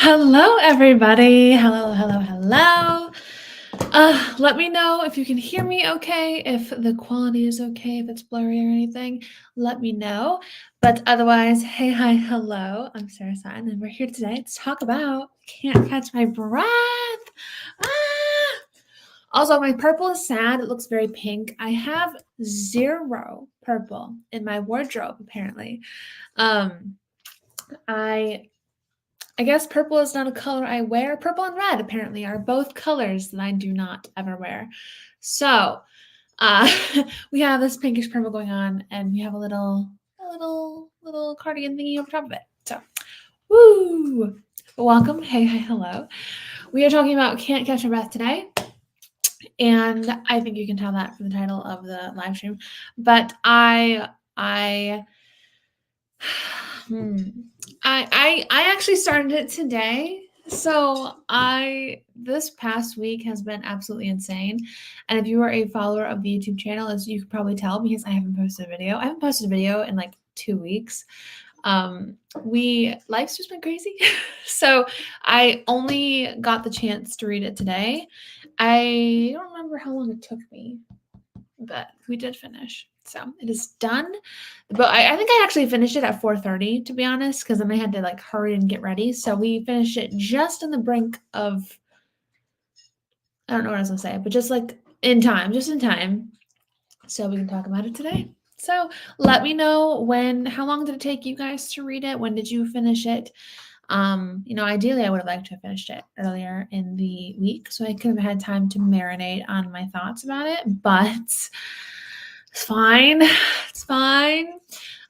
Hello, everybody. Hello. Let me know if you can hear me okay, if the quality is okay, if it's blurry or anything. Let me know. But otherwise, hey, hi, hello. I'm Sarah Sutton, and we're here today to talk about Can't Catch My Breath. Ah! Also, my purple is sad. It looks very pink. I have 0 purple in my wardrobe, apparently. Um, I guess purple is not a color I wear. Purple and red apparently are both colors that I do not ever wear. So, uh, we have this pinkish purple going on, and we have a little cardigan thingy over top of it. So, woo! Welcome. Hey, hi, hello. We are talking about Can't Catch My Breath today, and I think you can tell that from the title of the live stream. But I Hmm. I actually started it today. So this past week has been absolutely insane. And if you are a follower of the YouTube channel, as you could probably tell because I haven't posted a video. I haven't posted a video in like 2 weeks. Life's just been crazy. So I only got the chance to read it today. I don't remember how long it took me, but we did finish. So it is done. But I think I actually finished it at 4:30, to be honest, because then I had to like hurry and get ready. So we finished it just on the brink of, I don't know what I was gonna say, but just like in time, just in time. So we can talk about it today. So let me know how long did it take you guys to read it? When did you finish it? Ideally I would have liked to have finished it earlier in the week so I could have had time to marinate on my thoughts about it, but it's fine. It's fine.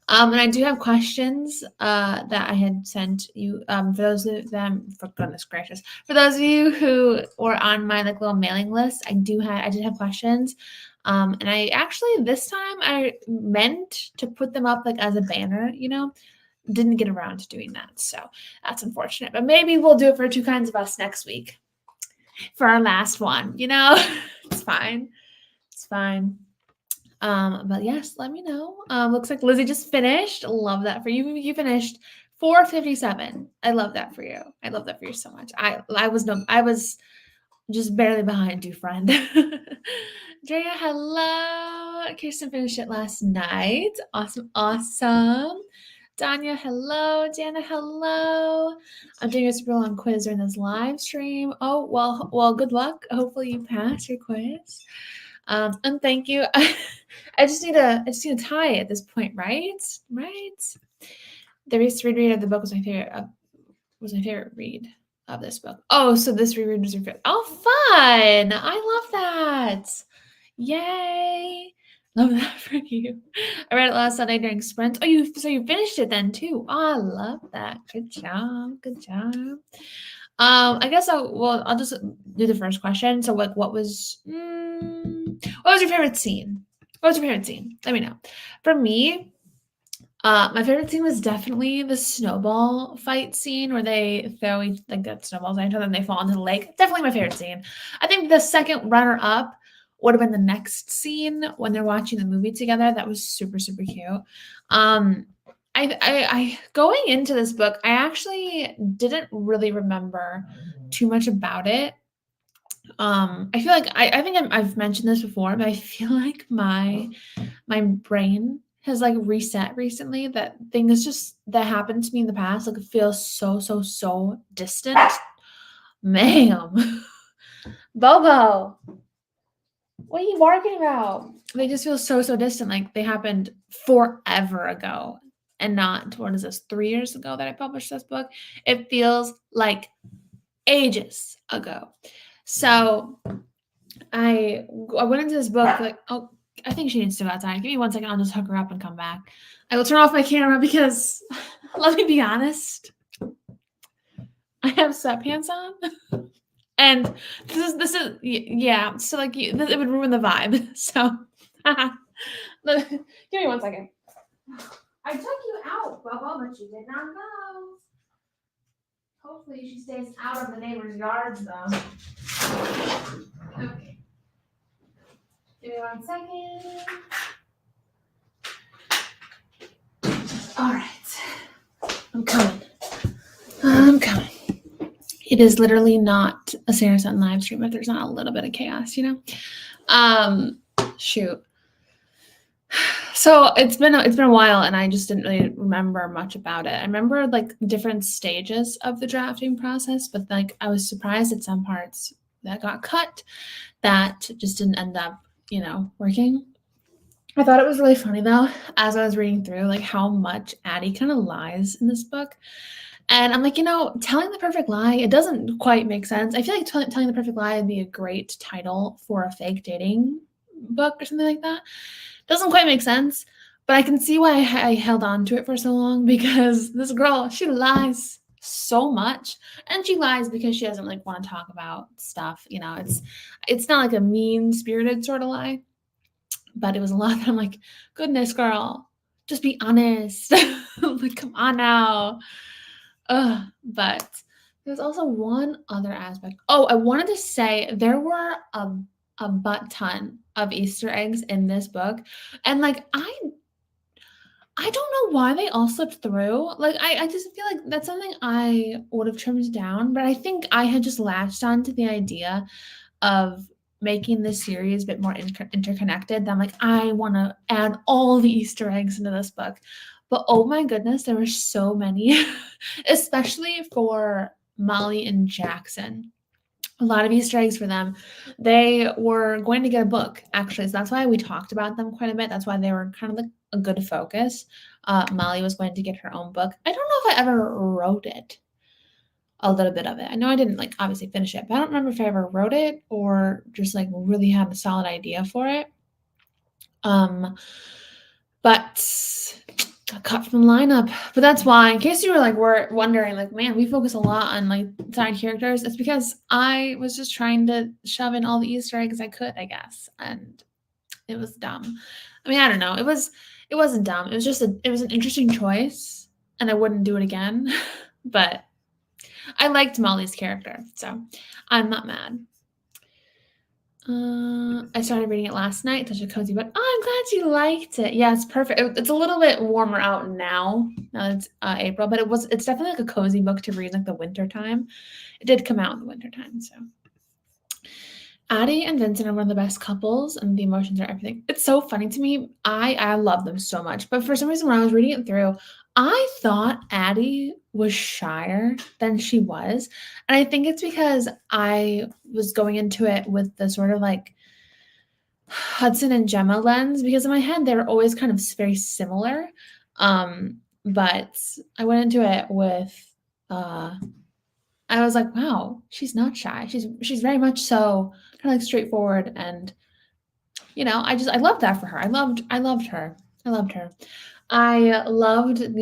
And I do have questions that I had sent you. For those of them, for goodness gracious, for those of you who were on my like little mailing list, I did have questions. And I actually this time I meant to put them up like as a banner, didn't get around to doing that. So that's unfortunate. But maybe we'll do it for Two Kinds of Us next week for our last one. It's fine. It's fine. But yes, let me know. Looks like Lizzie just finished. Love that for you. You finished 4:57. I love that for you. I love that for you so much. I was just barely behind you, friend. Drea, hello. Kirsten finished it last night. Awesome. Danya, hello. Jana, hello. I'm doing a super long quiz during this live stream. Oh, well, good luck. Hopefully you pass your quiz. And thank you. I just need a tie at this point, right? Right. The reread of the book was my favorite read of this book. Oh, so this reread was your favorite. Oh, fun! I love that. Yay! Love that for you. I read it last Sunday during sprint. Oh, you finished it then too. Oh, I love that. Good job. Good job. I guess I'll just do the first question. So like what was your favorite scene? What was your favorite scene? Let me know. For me, my favorite scene was definitely the snowball fight scene where they throw like that snowballs at each other and they fall into the lake. Definitely my favorite scene. I think the second runner up would have been the next scene when they're watching the movie together. That was super, super cute. I going into this book, I actually didn't really remember too much about it. I feel like I think I've mentioned this before, but I feel like my brain has like reset recently. That things just that happened to me in the past, like it feels so distant. Ma'am, Bobo, what are you barking about? They just feel so distant, like they happened forever ago, and not what is this 3 years ago that I published this book. It feels like ages ago. So I went into this book like, oh, I think she needs to go outside. Give me 1 second. I'll just hook her up and come back. I will turn off my camera because, let me be honest, I have sweatpants on, and this is yeah. So like, it would ruin the vibe. So, give me 1 second. I took you out, Bubba, but you did not know. Hopefully, she stays out of the neighbor's yards, though. Okay. Give me 1 second. All right. I'm coming. It is literally not a Sarah Sutton live stream if there's not a little bit of chaos, you know? Shoot. So it's been a while, and I just didn't really remember much about it. I remember like different stages of the drafting process, but like I was surprised at some parts that got cut that just didn't end up, working. I thought it was really funny though, as I was reading through, like how much Addie kind of lies in this book. And I'm like, telling the perfect lie, it doesn't quite make sense. I feel like telling the perfect lie would be a great title for a fake dating book or something like that. Doesn't quite make sense, but I can see why I held on to it for so long, because this girl, she lies so much, and she lies because she doesn't like want to talk about stuff. It's not like a mean-spirited sort of lie, but it was a lot that I'm like, goodness, girl, just be honest. Like, come on now. But there's also one other aspect. Oh, I wanted to say there were a butt ton of Easter eggs in this book, and like I don't know why they all slipped through. Like I just feel like that's something I would have trimmed down, but I think I had just latched on to the idea of making this series a bit more interconnected. That I'm like, I want to add all the Easter eggs into this book. But oh my goodness, there were so many, especially for Molly and Jackson. A lot of Easter eggs for them. They were going to get a book, actually. So that's why we talked about them quite a bit. That's why they were kind of like a good focus. Molly was going to get her own book. I don't know if I ever wrote it, a little bit of it. I know I didn't like obviously finish it, but I don't remember if I ever wrote it or just like really had a solid idea for it. But got cut from the lineup. But that's why, in case you were wondering, like, man, we focus a lot on like side characters. It's because I was just trying to shove in all the Easter eggs I could, I guess, and it was dumb. I mean, I don't know. It wasn't dumb. It was just it was an interesting choice, and I wouldn't do it again. But I liked Molly's character, so I'm not mad. I started reading it last night. Such a cozy book. Oh, I'm glad you liked it. Yeah, it's perfect. It's a little bit warmer out now. Now it's April, but it's definitely like a cozy book to read like the winter time. It did come out in the winter time, so. Addie and Vincent are one of the best couples, and the emotions are everything. It's so funny to me. I love them so much, but for some reason when I was reading it through, I thought Addie was shyer than she was, and I think it's because I was going into it with the sort of like Hudson and Gemma lens, because in my head they were always kind of very similar. But I went into it with I was like, wow, she's not shy. She's very much so kind of like straightforward, and I loved that for her. I loved her. I loved her. I loved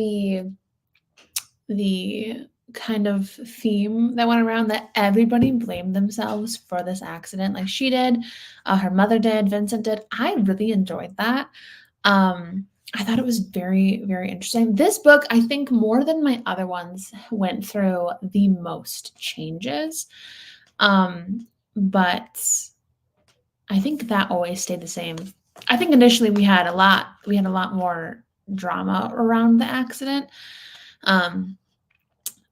the kind of theme that went around, that everybody blamed themselves for this accident. Like she did, her mother did, Vincent did. I really enjoyed that. I thought it was very, very interesting. This book, I think more than my other ones, went through the most changes. But I think that always stayed the same. I think initially we had a lot more drama around the accident.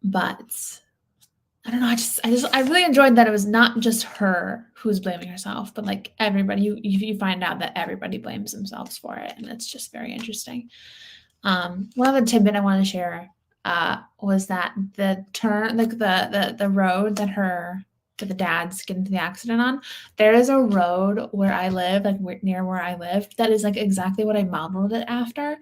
But I don't know. I really enjoyed that it was not just her who's blaming herself, but like everybody. You find out that everybody blames themselves for it, and it's just very interesting. One other tidbit I want to share was that the turn, like the road that the dads get into the accident on, there is a road where I live, like near where I live, that is like exactly what I modeled it after.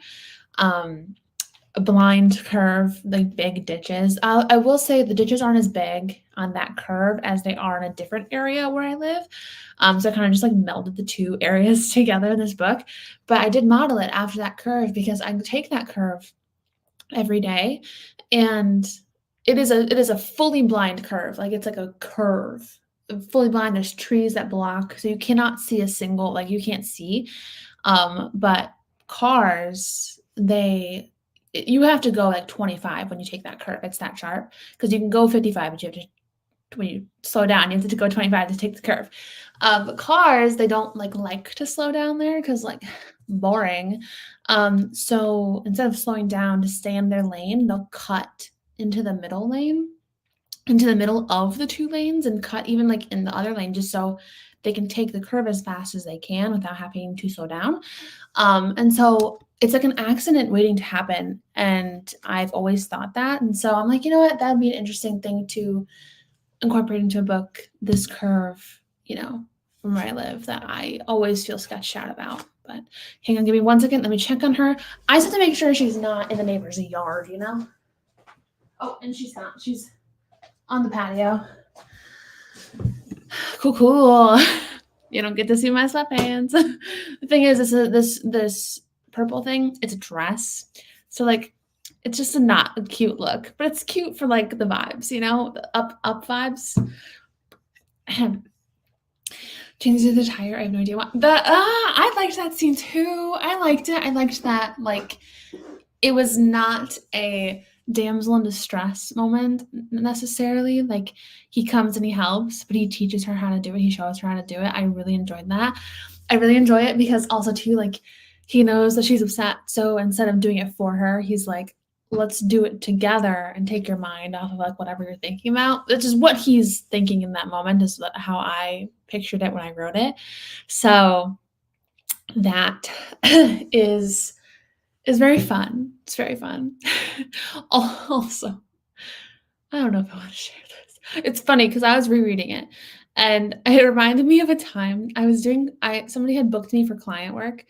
A blind curve, like big ditches. I will say the ditches aren't as big on that curve as they are in a different area where I live. So I kind of just like melded the two areas together in this book. But I did model it after that curve because I take that curve every day, and it is a fully blind curve. Like it's like a curve, fully blind. There's trees that block, so you cannot see a single, like you can't see. But cars, you have to go like 25 when you take that curve. It's that sharp, because you can go 55, but you have to, when you slow down, you have to go 25 to take the curve. Cars, they don't like to slow down there because like boring. So instead of slowing down to stay in their lane, they'll cut into the middle lane. into the middle of the 2 lanes and cut even, like, in the other lane just so they can take the curve as fast as they can without having to slow down. And so it's like an accident waiting to happen, and I've always thought that, and so I'm like, "You know what? That'd be an interesting thing to incorporate into a book, this curve, from where I live that I always feel sketched out about." But hang on, give me 1 second. Let me check on her. I just have to make sure she's not in the neighbor's yard. Oh, and she's not. She's on the patio. Cool. You don't get to see my sweatpants. The thing is, this purple thing, it's a dress. So like it's just not a cute look, but it's cute for like the vibes, the up vibes. Changing the tire, I have no idea why. I liked that scene too. I liked it. I liked that it was not a damsel in distress moment necessarily. Like he comes and he helps, but he teaches her how to do it. He shows her how to do it. I really enjoyed that. I really enjoy it because also too, like he knows that she's upset. So instead of doing it for her, he's like, let's do it together and take your mind off of like whatever you're thinking about. Which is what he's thinking in that moment, is how I pictured it when I wrote it. So that is very fun. It's very fun. Also, I don't know if I want to share this. It's funny because I was rereading it, and it reminded me of a time somebody had booked me for client work,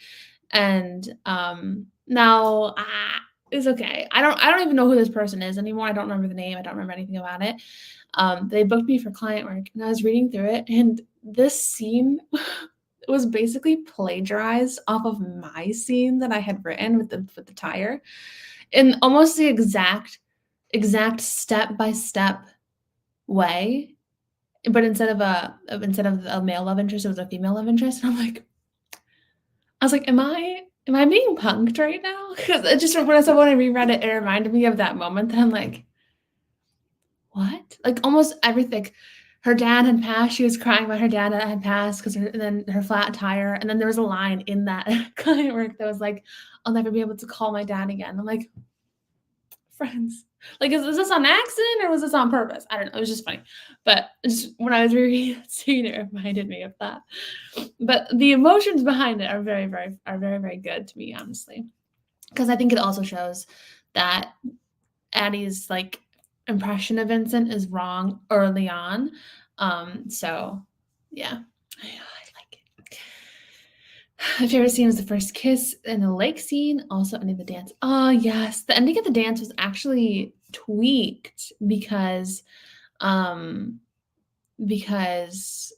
and now it's okay. I don't even know who this person is anymore. I don't remember the name. I don't remember anything about it. They booked me for client work, and I was reading through it, and this scene was basically plagiarized off of my scene that I had written with the tire, in almost the exact step-by-step way, but instead of a male love interest, it was a female love interest, and I was like, "Am I being punked right now?" Because it just when I reread it, it reminded me of that moment that I'm like, "What?" Like, almost everything. Her dad had passed, she was crying about her dad that had passed and then her flat tire, and then there was a line in that client work that was like, "I'll never be able to call my dad again." I'm like, "Friends, like, is this on accident or was this on purpose?" I don't know, it was just funny. But just when I was rereading that scene, it reminded me of that. But the emotions behind it are very, very, very good to me, honestly. Because I think it also shows that Addie's, like, impression of Vincent is wrong early on. So yeah, I like it. My favorite scene was the first kiss in the lake scene, also ending the dance. Oh, yes, the ending of the dance was actually tweaked because um, because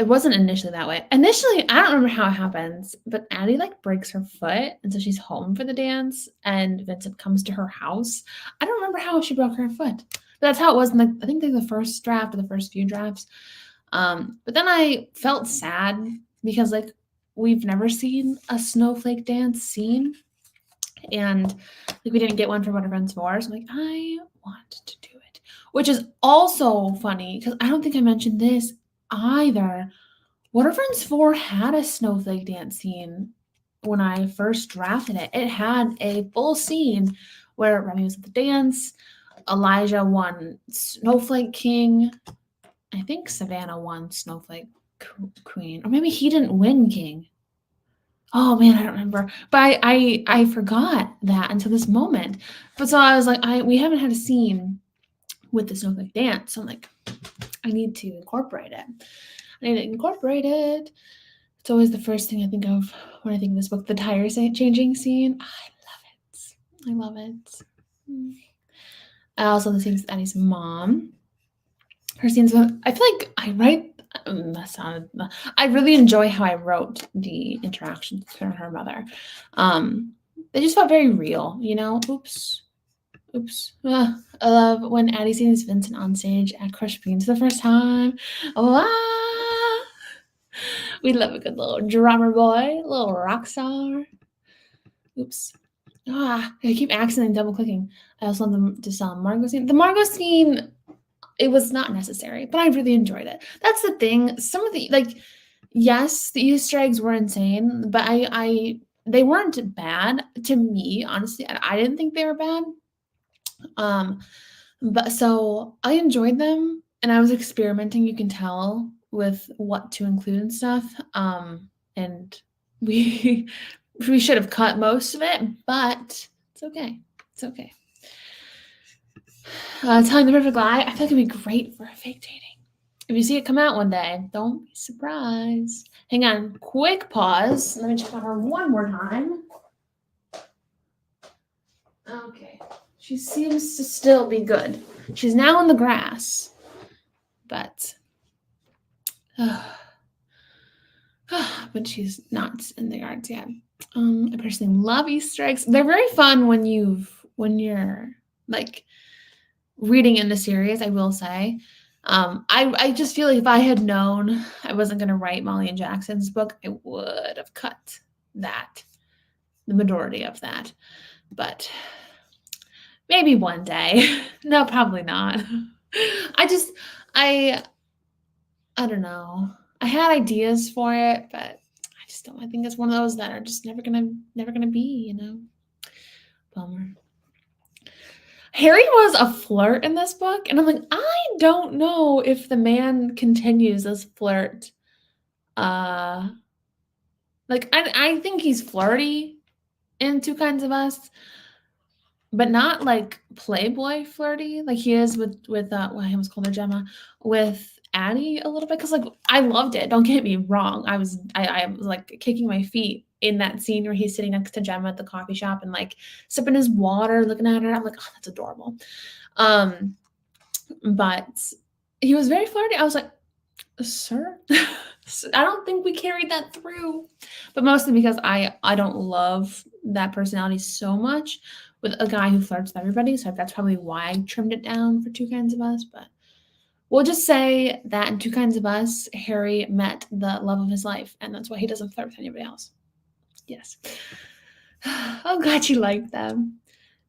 it wasn't initially that way. Initially, I don't remember how it happens, but Addie, like, breaks her foot, and so she's home for the dance, and Vincent comes to her house. I don't remember how she broke her foot, but that's how it was in, I think, the first draft or the first few drafts. But then I felt sad because, like, we've never seen a snowflake dance scene, and, like, we didn't get one for What Are Friends For, so I'm like, I want to do it. Which is also funny because I don't think I mentioned this either. What Are Friends For had a snowflake dance scene when I first drafted it. It had a full scene where Remy was at the dance, Elijah won Snowflake King, I think Savannah won Snowflake Queen, or maybe he didn't win King. Oh man, I don't remember. But I forgot that until this moment. But so I was like, we haven't had a scene with the snowflake dance. So I'm like, I need to incorporate it. It's always the first thing I think of when I think of this book, the tire changing scene. I love it. Also the scenes with Annie's mom. Her scenes, I feel like I really enjoy how I wrote the interactions with her and her mother. They just felt very real, Oops. I love when Addie sees Vincent on stage at Crush Beans the first time. We love a good little drummer boy, little rock star. Oops. I keep accidentally double clicking. I also love the Margot scene. The Margot scene, it was not necessary, but I really enjoyed it. That's the thing. Some of the, yes, the Easter eggs were insane, but they weren't bad to me, honestly. I didn't think they were bad. But so I enjoyed them and I was experimenting, you can tell, with what to include and stuff. And we we should have cut most of it, but it's okay. It's okay. Telling the perfect lie, I feel like it'd be great for fake dating. If you see it come out one day, don't be surprised. Hang on, quick pause. Let me check on her one more time. Okay. She seems to still be good. She's now in the grass, but but she's not in the yards yet. I personally love Easter eggs. They're very fun when you're like reading in the series, I will say. I just feel like if I had known I wasn't gonna write Molly and Jackson's book, I would have cut that, the majority of that. But maybe one day. No, probably not. I just I don't know. I had ideas for it, but I just don't. I think it's one of those that are just never gonna be. Bummer. Harry was a flirt in this book, and I'm like, I don't know if the man continues this flirt. Uh, like I think he's flirty in Two Kinds of Us, but not like playboy flirty like he is with well, I almost called her Gemma, with Addie a little bit, because like I loved it. Don't get me wrong. I was like kicking my feet in that scene where he's sitting next to Gemma at the coffee shop and like sipping his water, looking at her. I'm like, oh, that's adorable. But he was very flirty. I was like, sir. I don't think we carried that through, but mostly because I don't love that personality so much with a guy who flirts with everybody. So that's probably why I trimmed it down for Two Kinds of Us. But we'll just say that in Two Kinds of Us, Harry met the love of his life, and that's why he doesn't flirt with anybody else. Yes. I'm glad you liked them.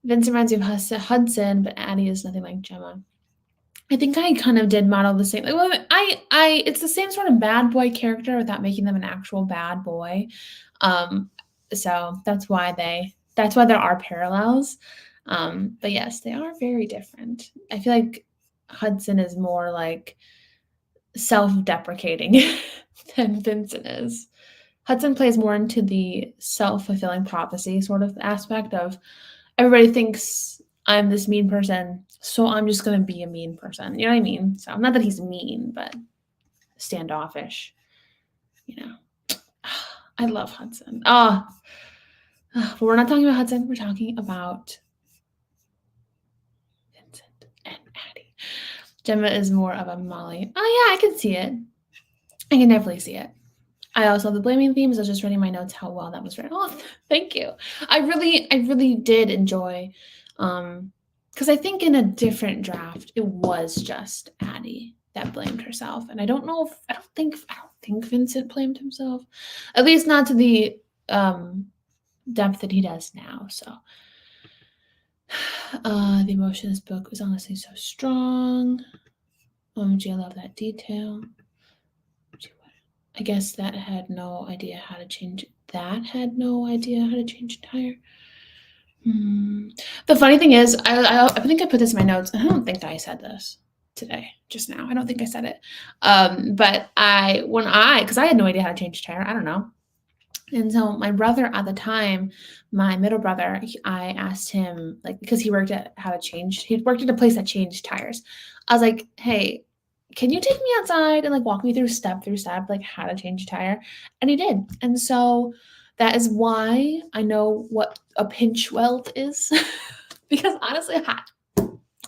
Vincent reminds me of Hudson, but Addie is nothing like Gemma. I think I kind of did model the same. Like, well, it's the same sort of bad boy character without making them an actual bad boy. Um, so that's why there are parallels. But yes, they are very different. I feel like Hudson is more like self-deprecating than Vincent is. Hudson plays more into the self-fulfilling prophecy sort of aspect of everybody thinks I'm this mean person, so I'm just gonna be a mean person. You know what I mean? So not that he's mean, but standoffish. You know, I love Hudson. But we're not talking about Hudson. We're talking about Vincent and Addie. Gemma is more of a Molly. Oh yeah, I can see it. I can definitely see it. I also love the blaming themes. I was just reading my notes how well that was written. Oh, thank you. I really did enjoy, because I think in a different draft it was just Addie that blamed herself, and I don't think Vincent blamed himself, at least not to the depth that he does now. So, the emotion in this book was honestly so strong. OMG, I love that detail. I guess that had no idea how to change a tire. The funny thing is, I think I put this in my notes. I don't think I said this today, just now. I don't think I said it. But because I had no idea how to change a tire. I don't know. And so my brother at the time, my middle brother, I asked him, like, because he worked at he'd worked at a place that changed tires. I was like, hey, can you take me outside and like walk me through step, like how to change a tire? And he did. And so that is why I know what a pinch weld is. Because honestly,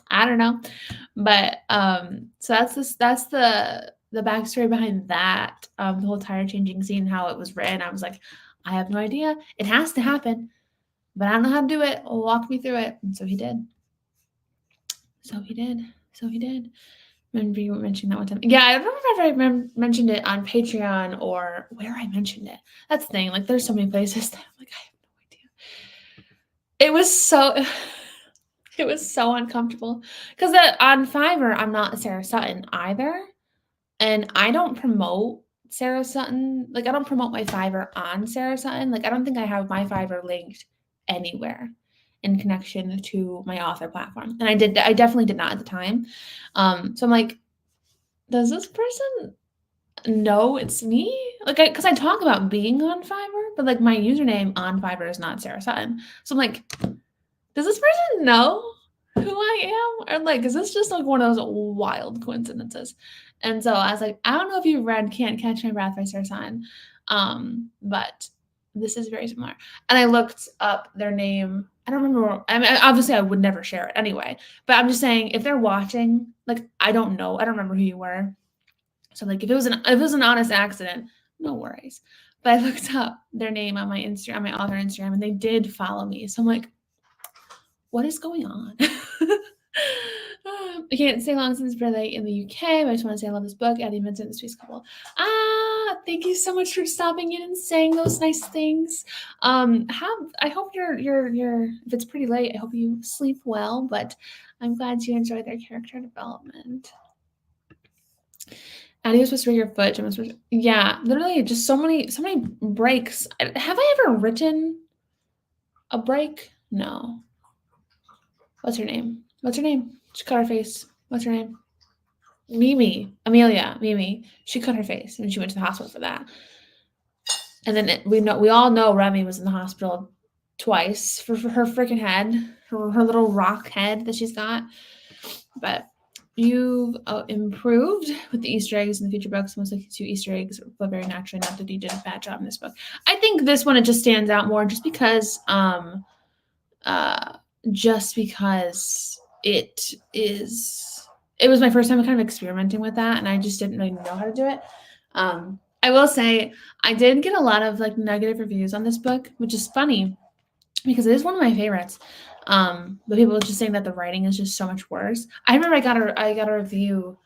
I don't know. But so that's the backstory behind that. The whole tire changing scene, how it was written. I was like, I have no idea. It has to happen, but I don't know how to do it. Walk me through it. And so he did. Remember you mentioned that one time. Yeah, I don't remember if I mentioned it on Patreon or where I mentioned it. That's the thing. Like, there's so many places that I'm like, I have no idea. It was so uncomfortable because on Fiverr, I'm not Sarah Sutton either, and I don't promote Sarah Sutton. Like, I don't promote my Fiverr on Sarah Sutton. Like, I don't think I have my Fiverr linked anywhere. in connection to my author platform. And I definitely did not at the time. So I'm like, does this person know it's me? Like, because I talk about being on Fiverr, but like my username on Fiverr is not Sarah Sutton. So I'm like, does this person know who I am? Or like, is this just like one of those wild coincidences? And so I was like, I don't know if you've read Can't Catch My Breath by Sarah Sutton, but this is very similar. And I looked up their name. I don't remember. I mean, obviously, I would never share it anyway. But I'm just saying, if they're watching, like, I don't know. I don't remember who you were. So like, if it was an honest accident, no worries. But I looked up their name on my Instagram, on my author Instagram, and they did follow me. So I'm like, what is going on? I can't stay long since birthday in the UK, but I just want to say I love this book. Addie Vincent, the Sweet Couple. Thank you so much for stopping in and saying those nice things. I hope you're if it's pretty late, I hope you sleep well, but I'm glad you enjoyed their character development. Addie was supposed to break your foot. Jim was supposed to, yeah, literally just so many breaks. Have I ever written a break? No. What's her name? She cut her face. What's her name? Mimi. She cut her face and she went to the hospital for that. And then we all know Remy was in the hospital twice for her freaking head, her little rock head that she's got. But you've improved with the Easter eggs in the future books. Most likely 2 Easter eggs, but very naturally. Not that you did a bad job in this book. I think this one, it just stands out more just because it was my first time kind of experimenting with that, and I just didn't really know how to do it. I will say I did get a lot of like negative reviews on this book, which is funny because it is one of my favorites. But people are just saying that the writing is just so much worse. I remember I got a review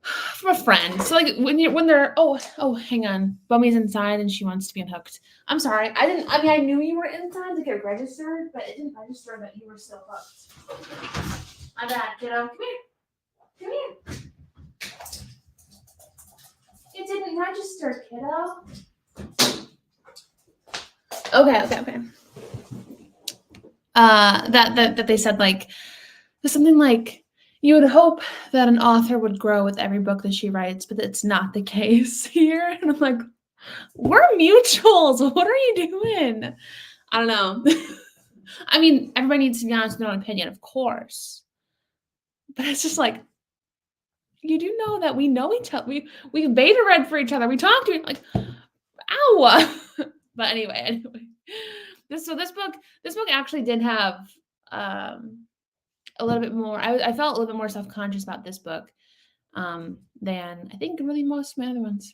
from a friend. So like when they're hang on, Bummy's inside and she wants to be unhooked. I'm sorry, I knew you were inside to get registered, but it didn't register that you were still hooked. My bad, kiddo. Come here. It didn't register, kiddo. Okay. That they said like something like, you would hope that an author would grow with every book that she writes, but it's not the case here. And I'm like, we're mutuals. What are you doing? I don't know. I mean, everybody needs to be honest with their own opinion, of course. But it's just like, you do know that we know each other. We beta read for each other. We talk to each other. Like, ow. But anyway. This book actually did have a little bit more. I felt a little bit more self-conscious about this book than I think really most of my other ones.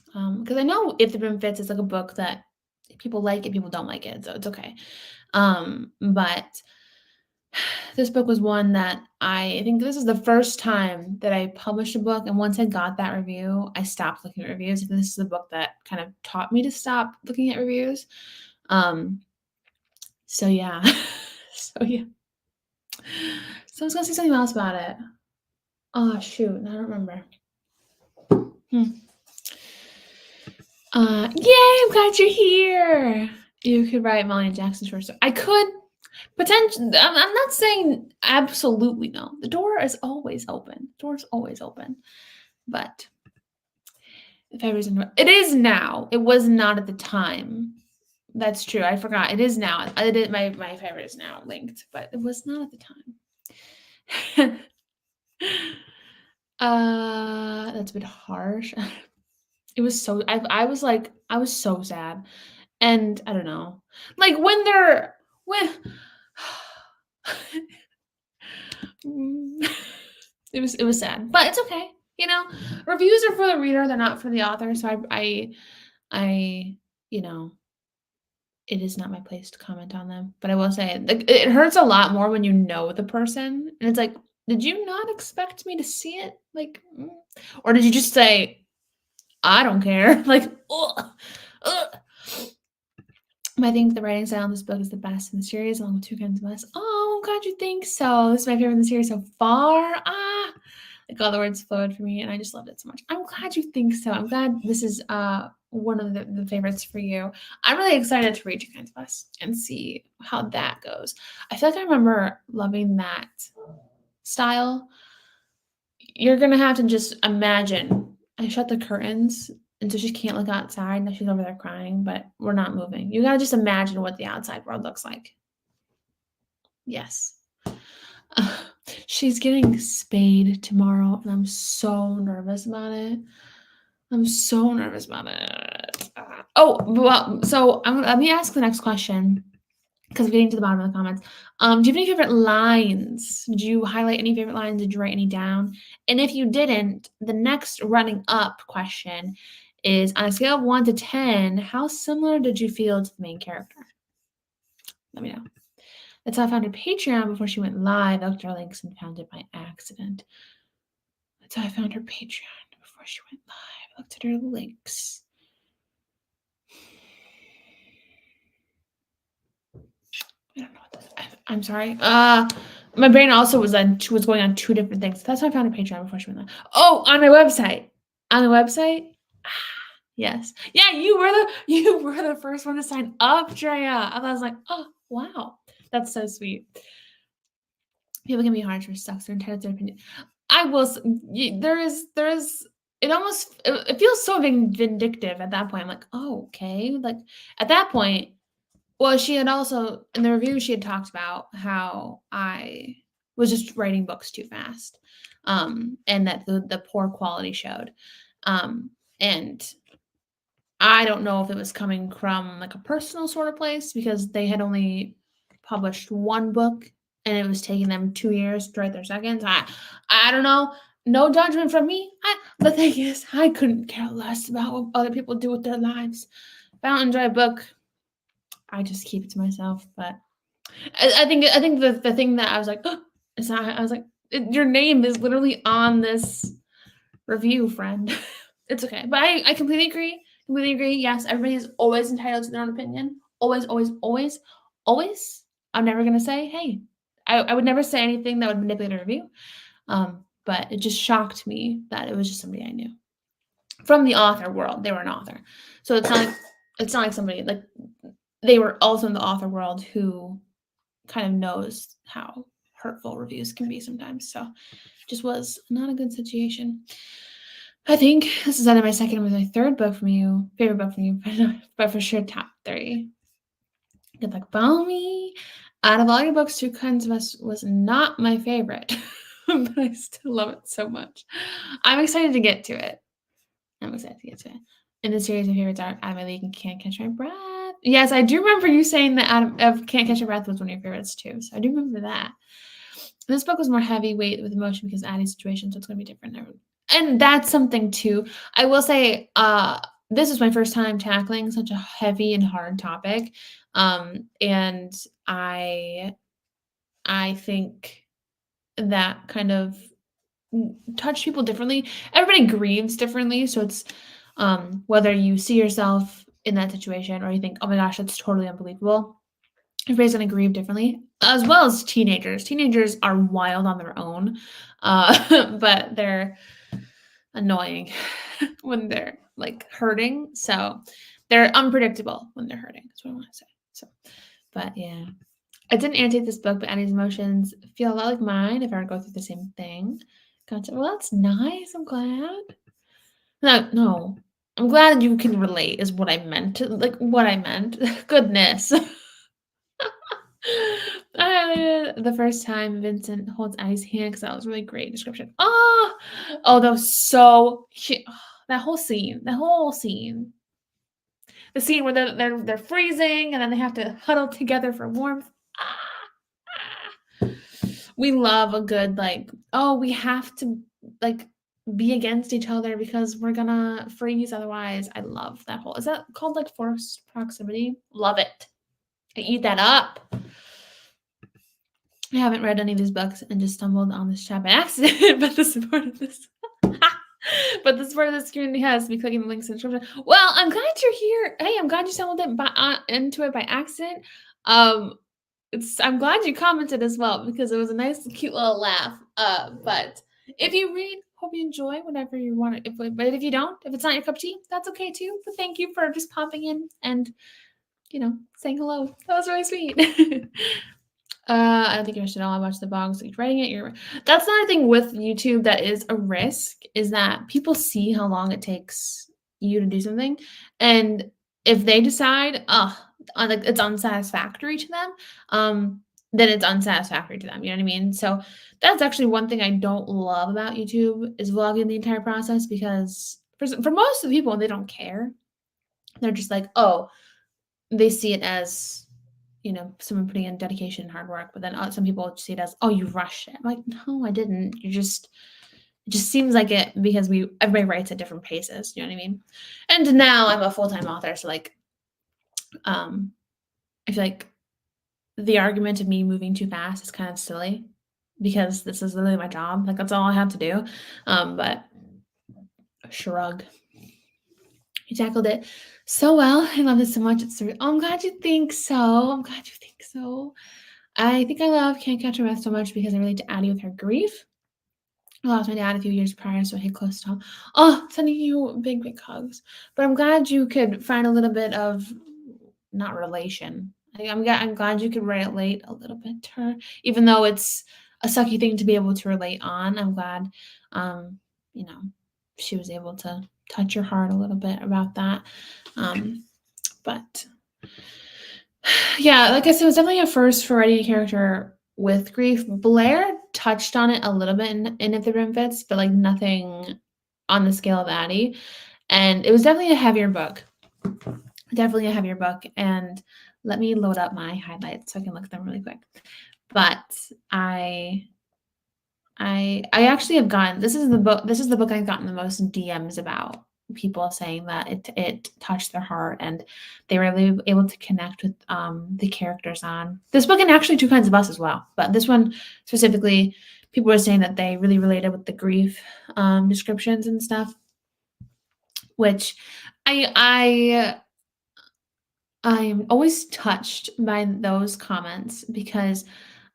Because I know If the Broom Fits is like a book that people like it, people don't like it, so it's okay. But this book was one that I think this is the first time that I published a book, and once I got that review, I stopped looking at reviews. I think this is the book that kind of taught me to stop looking at reviews. So yeah. So I was gonna say something else about it. Oh shoot, I don't remember. Yay, I'm glad you're here. You could write Molly and Jackson's short story. I could potentially. I'm not saying absolutely no. The door is always open. But if I was in, it is now. It was not at the time. That's true. I forgot. It is now. My favorite is now linked, but it was not at the time. That's a bit harsh. It was so I was so sad. And I don't know. Like when it was sad. But it's okay. You know, reviews are for the reader, they're not for the author. So I it is not my place to comment on them. But I will say it hurts a lot more when you know the person and it's like, did you not expect me to see it? Like, or did you just say, I don't care? Like, ugh. I think the writing style in this book is the best in the series, along with Two Kinds of Us. Oh, I'm glad you think so. This is my favorite in the series so far. Like all the words flowed for me, and I just loved it so much. I'm glad you think so. I'm glad this is one of the favorites for you. I'm really excited to read Two Kinds of Us and see how that goes. I feel like I remember loving that style. You're gonna have to just imagine. I shut the curtains, and so she can't look outside. Now she's over there crying, but we're not moving. You gotta just imagine what the outside world looks like. Yes. She's getting spayed tomorrow, and I'm so nervous about it. I'm so nervous about it. Oh, well, so let me ask the next question because we're getting to the bottom of the comments. Do you have any favorite lines? Did you highlight any favorite lines? Did you write any down? And if you didn't, the next running up question is on a scale of 1 to 10, how similar did you feel to the main character? Let me know. That's how I found her Patreon before she went live. I looked at her links and found it by accident. That's how I found her Patreon before she went live. I looked at her links. I don't know what that. I'm sorry. My brain also was going on two different things. That's how I found her Patreon before she went live. Oh, on my website. On the website. Yes. Yeah, you were the first one to sign up, Drea. And I was like, oh wow, that's so sweet. People can be harsh or sucks. They're entitled to their opinion. I will. There is. It almost. It feels so vindictive at that point. I'm like, oh, okay. Like at that point. Well, she had also in the review she had talked about how I was just writing books too fast, and that the poor quality showed, and I don't know if it was coming from like a personal sort of place because they had only published one book and it was taking them 2 years to write their second. I don't know. No judgment from me. The thing is, I couldn't care less about what other people do with their lives. If I don't enjoy a book, I just keep it to myself. But I think the thing that I was like, oh, is not, I was like, your name is literally on this review, friend. It's okay. But I completely agree. Completely agree. Yes, everybody is always entitled to their own opinion. Always, always, always, always. I'm never gonna say, hey, I would never say anything that would manipulate a review. But it just shocked me that it was just somebody I knew. From the author world. They were an author. So it's not like somebody like they were also in the author world who kind of knows how hurtful reviews can be sometimes. So just was not a good situation. I think this is either my second or my third book from you, favorite book from you, but for sure top 3. Good luck, Balmy. Out of all your books, Two Kinds of Us was not my favorite, but I still love it so much. I'm excited to get to it. In the series, my favorites are Out of My League and Can't Catch My Breath. Yes, I do remember you saying that Out of Can't Catch Your Breath was one of your favorites too. So I do remember that. This book was more heavyweight with emotion because Addie's situation, so it's going to be different. And that's something too. I will say, this is my first time tackling such a heavy and hard topic, and I think that kind of touched people differently. Everybody grieves differently, so it's whether you see yourself in that situation or you think, oh my gosh, that's totally unbelievable. Everybody's going to grieve differently, as well as teenagers. Teenagers are wild on their own, but they're annoying when they're like hurting. So they're unpredictable when they're hurting. That's what I want to say. So, but yeah, I didn't annotate this book, but Annie's emotions feel a lot like mine if I were to go through the same thing. Gotcha. Well, that's nice. I'm glad. No. I'm glad you can relate is what I meant. Like what I meant. Goodness. The first time Vincent holds Addie's hand because that was a really great description. Oh, that was so cute. That whole scene. The scene where they're freezing and then they have to huddle together for warmth. We love a good like, oh, we have to like be against each other because we're gonna freeze otherwise. I love that whole. Is that called like forced proximity? Love it. I eat that up. I haven't read any of these books and just stumbled on this chat by accident, but the support of this community has me clicking the links in the description. Well, I'm glad you're here. Hey, I'm glad you stumbled into it by accident. I'm glad you commented as well because it was a nice, cute little laugh. But If you read, hope you enjoy whatever you want. But if you don't, if it's not your cup of tea, that's okay too. But thank you for just popping in and saying hello. That was really sweet. I don't think you're interested at all. I watched the vlogs. You're writing it. That's another thing with YouTube that is a risk, is that people see how long it takes you to do something, and if they decide, like it's unsatisfactory to them, then it's unsatisfactory to them. You know what I mean? So that's actually one thing I don't love about YouTube, is vlogging the entire process, because for most of the people, they don't care. They're just like, oh, they see it as someone putting in dedication and hard work, but then some people see it as, oh, you rushed it. I'm like, no, I didn't. It just seems like it, because everybody writes at different paces. You know what I mean? And now I'm a full-time author, so like, I feel like the argument of me moving too fast is kind of silly, because this is literally my job. Like, that's all I have to do. But shrug. You tackled it so well. I love it so much. I'm glad you think so. I'm glad you think so. I think I love Can't Catch a Breath so much because I relate to Addie with her grief. I lost my dad a few years prior, so I hit close to home. Oh, sending you big, big hugs. But I'm glad you could find a little bit of, not relation. I'm glad you could relate a little bit to her, even though it's a sucky thing to be able to relate on. I'm glad, you know, she was able to touch your heart a little bit about that. But yeah, like I said, it was definitely a first for writing a character with grief. Blair touched on it a little bit in If the Rim Fits, but like nothing on the scale of Addie. And it was definitely a heavier book. Definitely a heavier book. And let me load up my highlights so I can look at them really quick. But I actually have gotten, this is the book I've gotten the most DMs about, people saying that it touched their heart and they were really able to connect with the characters on this book, and actually Two Kinds of Us as well. But this one specifically, people were saying that they really related with the grief descriptions and stuff, which I am always touched by those comments, because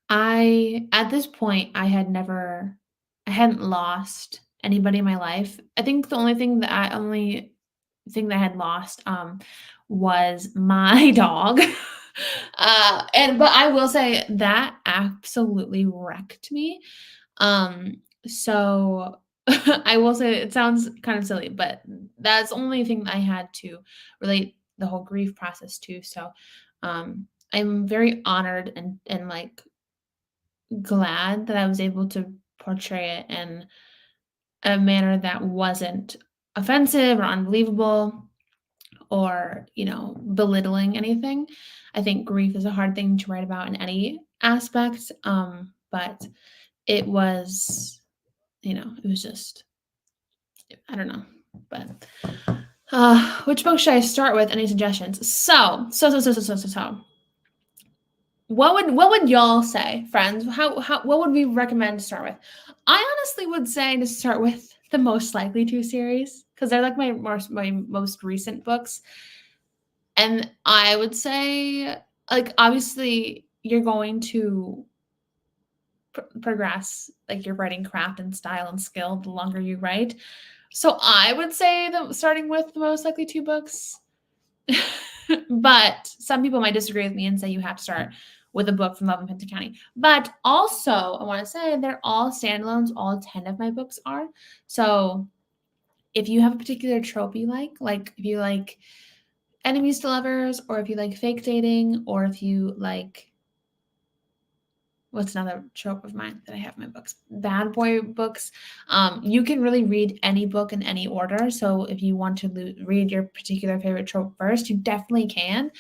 at this point, I hadn't lost anybody in my life. I think the only thing that I had lost, was my dog. But I will say that absolutely wrecked me. So I will say it sounds kind of silly, but that's the only thing that I had to relate the whole grief process to. So, I'm very honored and like glad that I was able to portray it in a manner that wasn't offensive or unbelievable or, belittling anything. I think grief is a hard thing to write about in any aspect. But it was, it was just, I don't know. But which book should I start with? Any suggestions? So. What would y'all say, friends? What would we recommend to start with? I honestly would say to start with the Most Likely To series, because they're like my most recent books. And I would say, like, obviously you're going to progress, like, your writing craft and style and skill the longer you write. So I would say that starting with the Most Likely To books. But some people might disagree with me and say you have to start with a book from Love in Fenton County. But also, I want to say they're all standalones. All 10 of my books are. So if you have a particular trope you like if you like enemies to lovers, or if you like fake dating, or if you like, what's another trope of mine that I have in my books? Bad boy books. You can really read any book in any order. So if you want to read your particular favorite trope first, you definitely can.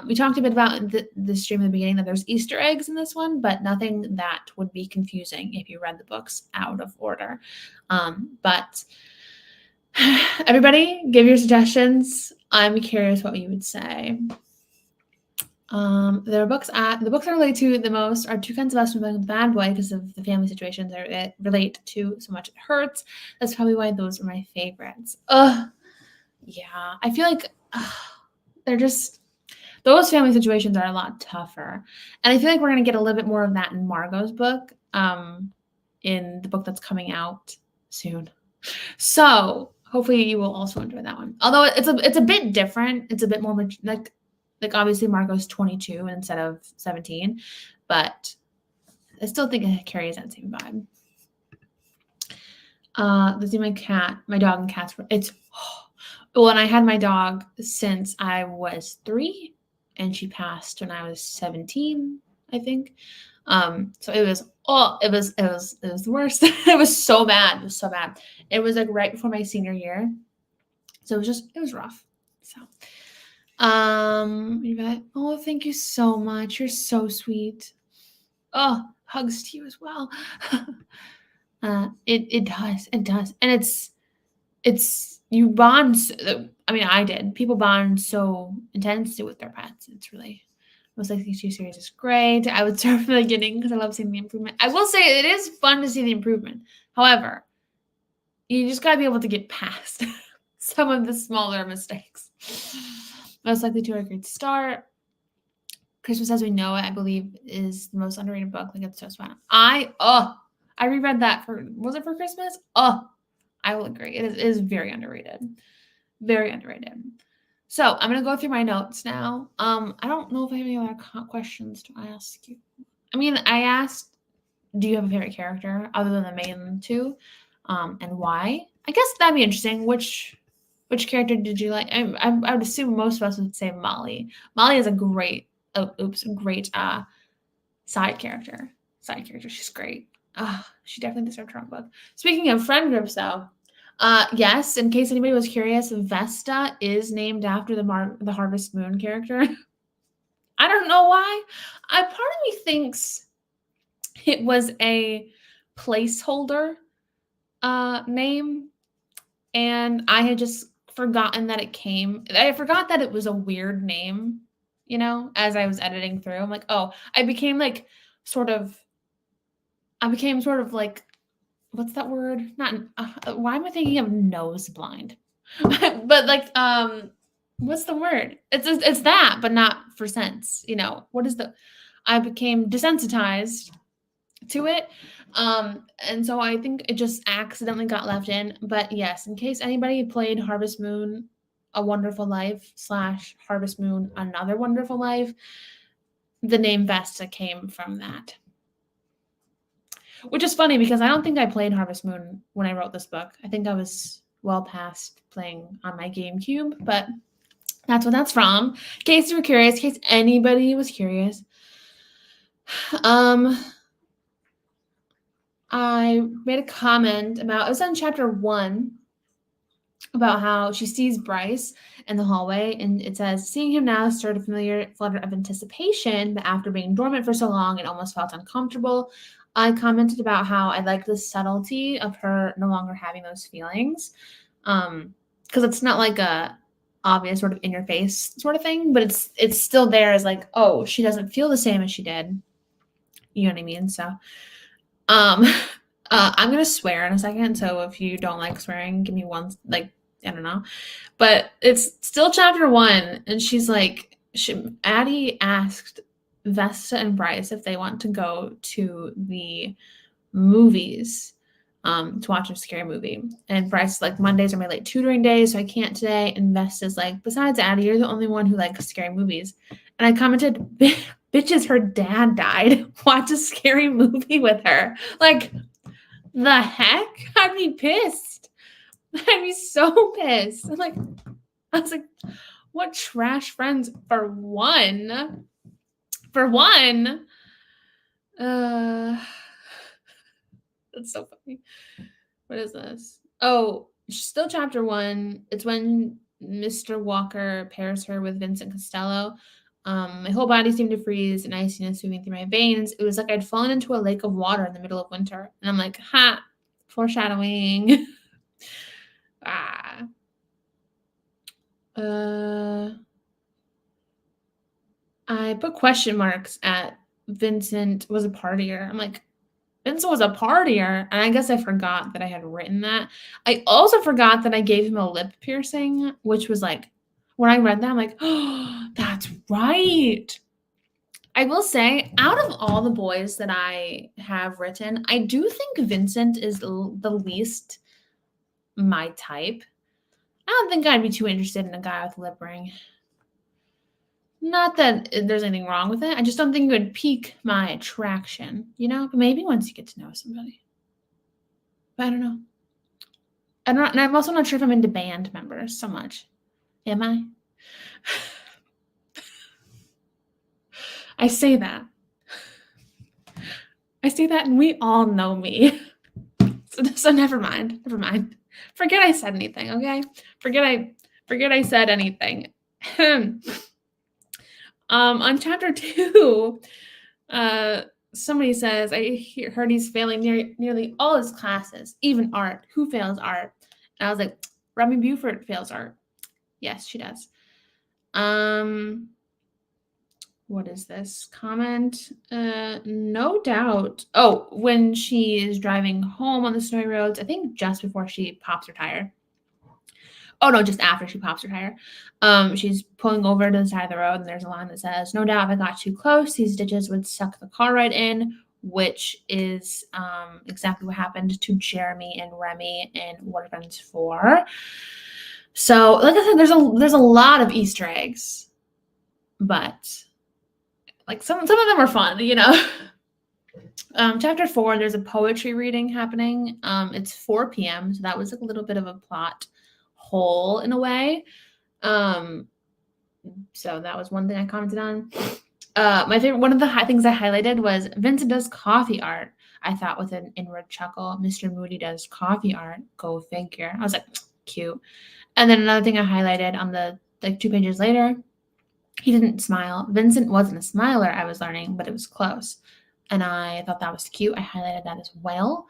We talked a bit about the stream in the beginning that there's Easter eggs in this one, but nothing that would be confusing if you read the books out of order. But everybody, give your suggestions. I'm curious what you would say. The books I relate to the most are Two Kinds of Us and Bad Boy, because of the family situations that relate to so much it hurts. That's probably why those are my favorites. Yeah. I feel like they're just, those family situations are a lot tougher. And I feel like we're going to get a little bit more of that in Margot's book. in the book that's coming out soon. So hopefully you will also enjoy that one. Although it's a bit different. It's a bit more like obviously Marco's 22 instead of 17, but I still think it carries that same vibe. Let's see, my dog and cats. Well, and I had my dog since I was 3, and she passed when I was 17, I think. So it was the worst. It was so bad. It was so bad. It was like right before my senior year. So it was rough. So oh, thank you so much. You're so sweet. Oh, hugs to you as well. It does. And it's you bond. I mean, I did. People bond so intensely with their pets. It's really, Most Likely to series is great. I would start from the beginning because I love seeing the improvement. I will say it is fun to see the improvement. However, you just gotta be able to get past some of the smaller mistakes. Most Likely to a great start. Christmas as We Know It, I believe, is the most underrated book. Like, it's so fun. I reread that was it for Christmas? I will agree. It is very underrated. Very underrated. So I'm gonna go through my notes now. I don't know if I have any other questions to ask you. I mean, I asked, do you have a favorite character other than the main two, and why? I guess that'd be interesting. Which character did you like? I would assume most of us would say Molly. Molly is a great side character. She's great. She definitely deserved her own book. Speaking of friend groups, though, yes, in case anybody was curious, Vesta is named after the Harvest Moon character. I don't know why. Part of me thinks it was a placeholder name, and I had just forgotten that I forgot that it was a weird name, as I was editing through. I'm like, oh, I became sort of like, what's that word? Not, why am I thinking of nose blind? But what's the word? It's that, but not for sense. I became desensitized to it. And so I think it just accidentally got left in. But yes, in case anybody played Harvest Moon, A Wonderful Life / Harvest Moon, Another Wonderful Life, the name Vesta came from that. Which is funny because I don't think I played Harvest Moon when I wrote this book. I think I was well past playing on my GameCube, but that's what that's from. In case you were curious, in case anybody was curious. I made a comment it was on chapter 1, about how she sees Bryce in the hallway, and it says, seeing him now stirred a familiar flutter of anticipation, but after being dormant for so long, it almost felt uncomfortable. I commented about how I like the subtlety of her no longer having those feelings, because it's not like a obvious sort of in your face sort of thing, but it's still there as like, oh, she doesn't feel the same as she did. You know what I mean? So, I'm gonna swear in a second. So if you don't like swearing, give me one, I don't know. But it's still chapter 1, and she's like, Addie asked Vesta and Bryce if they want to go to the movies to watch a scary movie. And Bryce is like, Mondays are my late tutoring days, so I can't today. And Vesta's like, besides Addie, you're the only one who likes scary movies. And I commented, bitches, her dad died. Watch a scary movie with her. Like, the heck? I'd be pissed. I'd be so pissed. I was like, what trash friends for one? That's so funny. What is this? Oh, still chapter 1. It's when Mr. Walker pairs her with Vincent Costello. My whole body seemed to freeze, and iciness moving through my veins. It was like I'd fallen into a lake of water in the middle of winter. And I'm like, ha, foreshadowing. I put question marks at Vincent was a partier. I'm like, Vincent was a partier. And I guess I forgot that I had written that. I also forgot that I gave him a lip piercing, which was like, when I read that, I'm like, oh, that's right. I will say, out of all the boys that I have written, I do think Vincent is the least my type. I don't think I'd be too interested in a guy with a lip ring. Not that there's anything wrong with it. I just don't think it would pique my attraction, But maybe once you get to know somebody. But I don't know. And I'm also not sure if I'm into band members so much. Am I? I say that. And we all know me. So never mind. Forget I said anything, okay? Forget I said anything. On chapter 2, somebody says, I heard he's failing nearly all his classes, even art. Who fails art? And I was like, Remy Buford fails art. Yes, she does. What is this comment? No doubt. Oh, when she is driving home on the snowy roads, I think just before she pops her tire. Oh no, just after she pops her tire. She's pulling over to the side of the road, and there's a line that says, "No doubt if I got too close, these ditches would suck the car right in," which is exactly what happened to Jeremy and Remy in What Are Friends For. So, like I said, there's a lot of Easter eggs, but like some of them are fun, Chapter 4, there's a poetry reading happening. It's 4 p.m., so that was like a little bit of a plot hole in a way. So that was one thing I commented on. My favorite, one of the things I highlighted was Vincent does coffee art. I thought with an inward chuckle, Mr. Moody does coffee art. Go figure. I was like, cute. And then another thing I highlighted on the 2 pages later, he didn't smile. Vincent wasn't a smiler, I was learning, but it was close. And I thought that was cute. I highlighted that as well.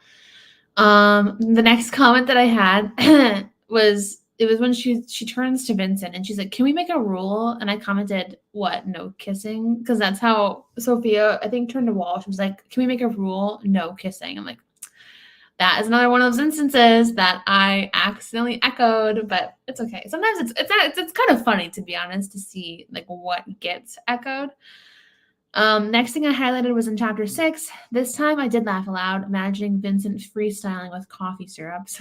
The next comment that I had was when she turns to Vincent and she's like, "Can we make a rule?" And I commented, "What? No kissing?" Because that's how Sophia, I think, turned to Walsh. She was like, "Can we make a rule? No kissing." I'm like, that is another one of those instances that I accidentally echoed, but it's okay. Sometimes it's kind of funny, to be honest, to see like what gets echoed. Next thing I highlighted was in chapter 6. This time I did laugh aloud, imagining Vincent freestyling with coffee syrups.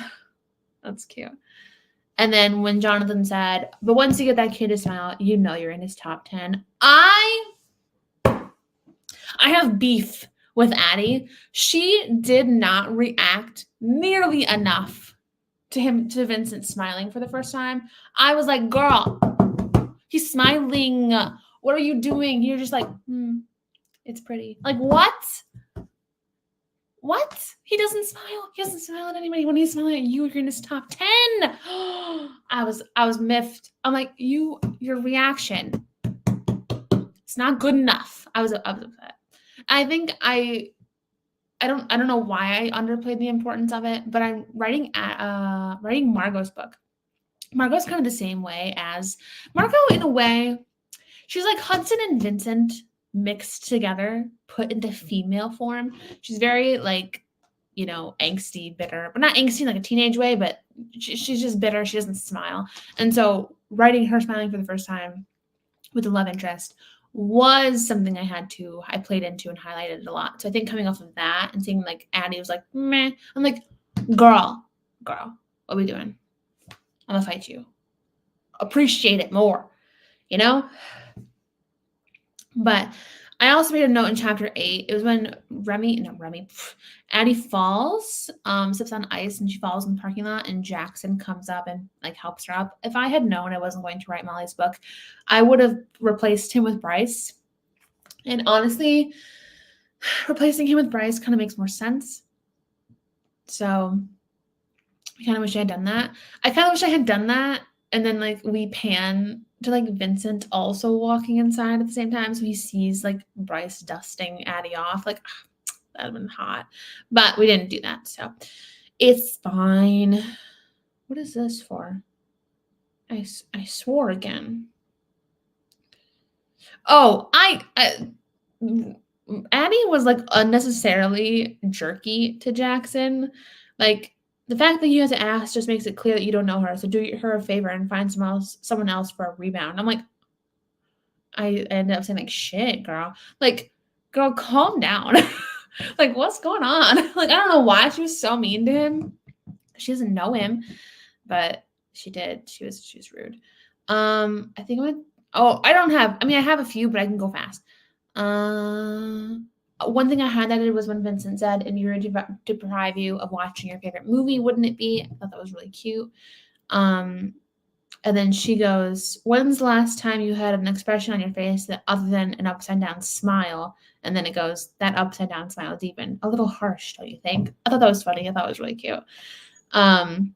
That's cute. And then when Jonathan said, "But once you get that kid to smile, you know you're in his top 10. I have beef with Addie. She did not react nearly enough to Vincent smiling for the first time. I was like, "Girl, he's smiling. What are you doing?" You're just like, it's pretty. Like, what? He doesn't smile. He doesn't smile at anybody. When he's smiling at you, you're in his top 10. I was miffed. I'm like, your reaction, it's not good enough. I was upset. I think I don't know why I underplayed the importance of it, but I'm writing Margot's book. Margot's kind of the same way as Margot in a way. She's like Hudson and Vincent mixed together, put into female form. She's very like, angsty, bitter, but not angsty in like a teenage way, but she's just bitter. She doesn't smile. And so writing her smiling for the first time with the love interest was something I played into and highlighted a lot. So I think coming off of that and seeing like Addie was like, meh, I'm like, girl, what are we doing? I'm gonna fight you. Appreciate it more, But I also made a note in chapter 8. It was when Addie falls, slips on ice, and she falls in the parking lot, and Jackson comes up and like helps her up. If I had known I wasn't going to write Molly's book, I would have replaced him with Bryce. And honestly, replacing him with Bryce kind of makes more sense. So I kind of wish I had done that. And then like we pan to like Vincent also walking inside at the same time, so he sees like Bryce dusting Addie off. Like, that'd have been hot, but we didn't do that, so it's fine. What is this for? I swore again. Oh, Addie was like unnecessarily jerky to Jackson. Like, the fact that you have to ask just makes it clear that you don't know her. So do her a favor and find someone else for a rebound. I'm like, I ended up saying like, shit, girl. Like, girl, calm down. Like, what's going on? Like, I don't know why she was so mean to him. She doesn't know him, but she did. She was rude. I think I have a few, but I can go fast. One thing I highlighted was when Vincent said, if you were to deprive you of watching your favorite movie, wouldn't it be? I thought that was really cute. And then she goes, when's the last time you had an expression on your face that other than an upside down smile? And then it goes, that upside down smile is even a little harsh, don't you think? I thought that was funny. I thought it was really cute. Then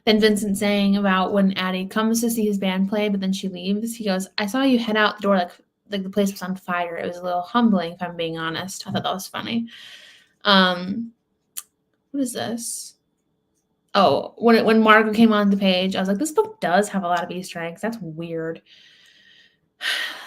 Vincent saying about when Addie comes to see his band play, but then she leaves. He goes, I saw you head out the door like the place was on fire. It was a little humbling, if I'm being honest. I thought that was funny. What is this? Oh, when Margot came on the page, I was like, this book does have a lot of Easter eggs. That's weird.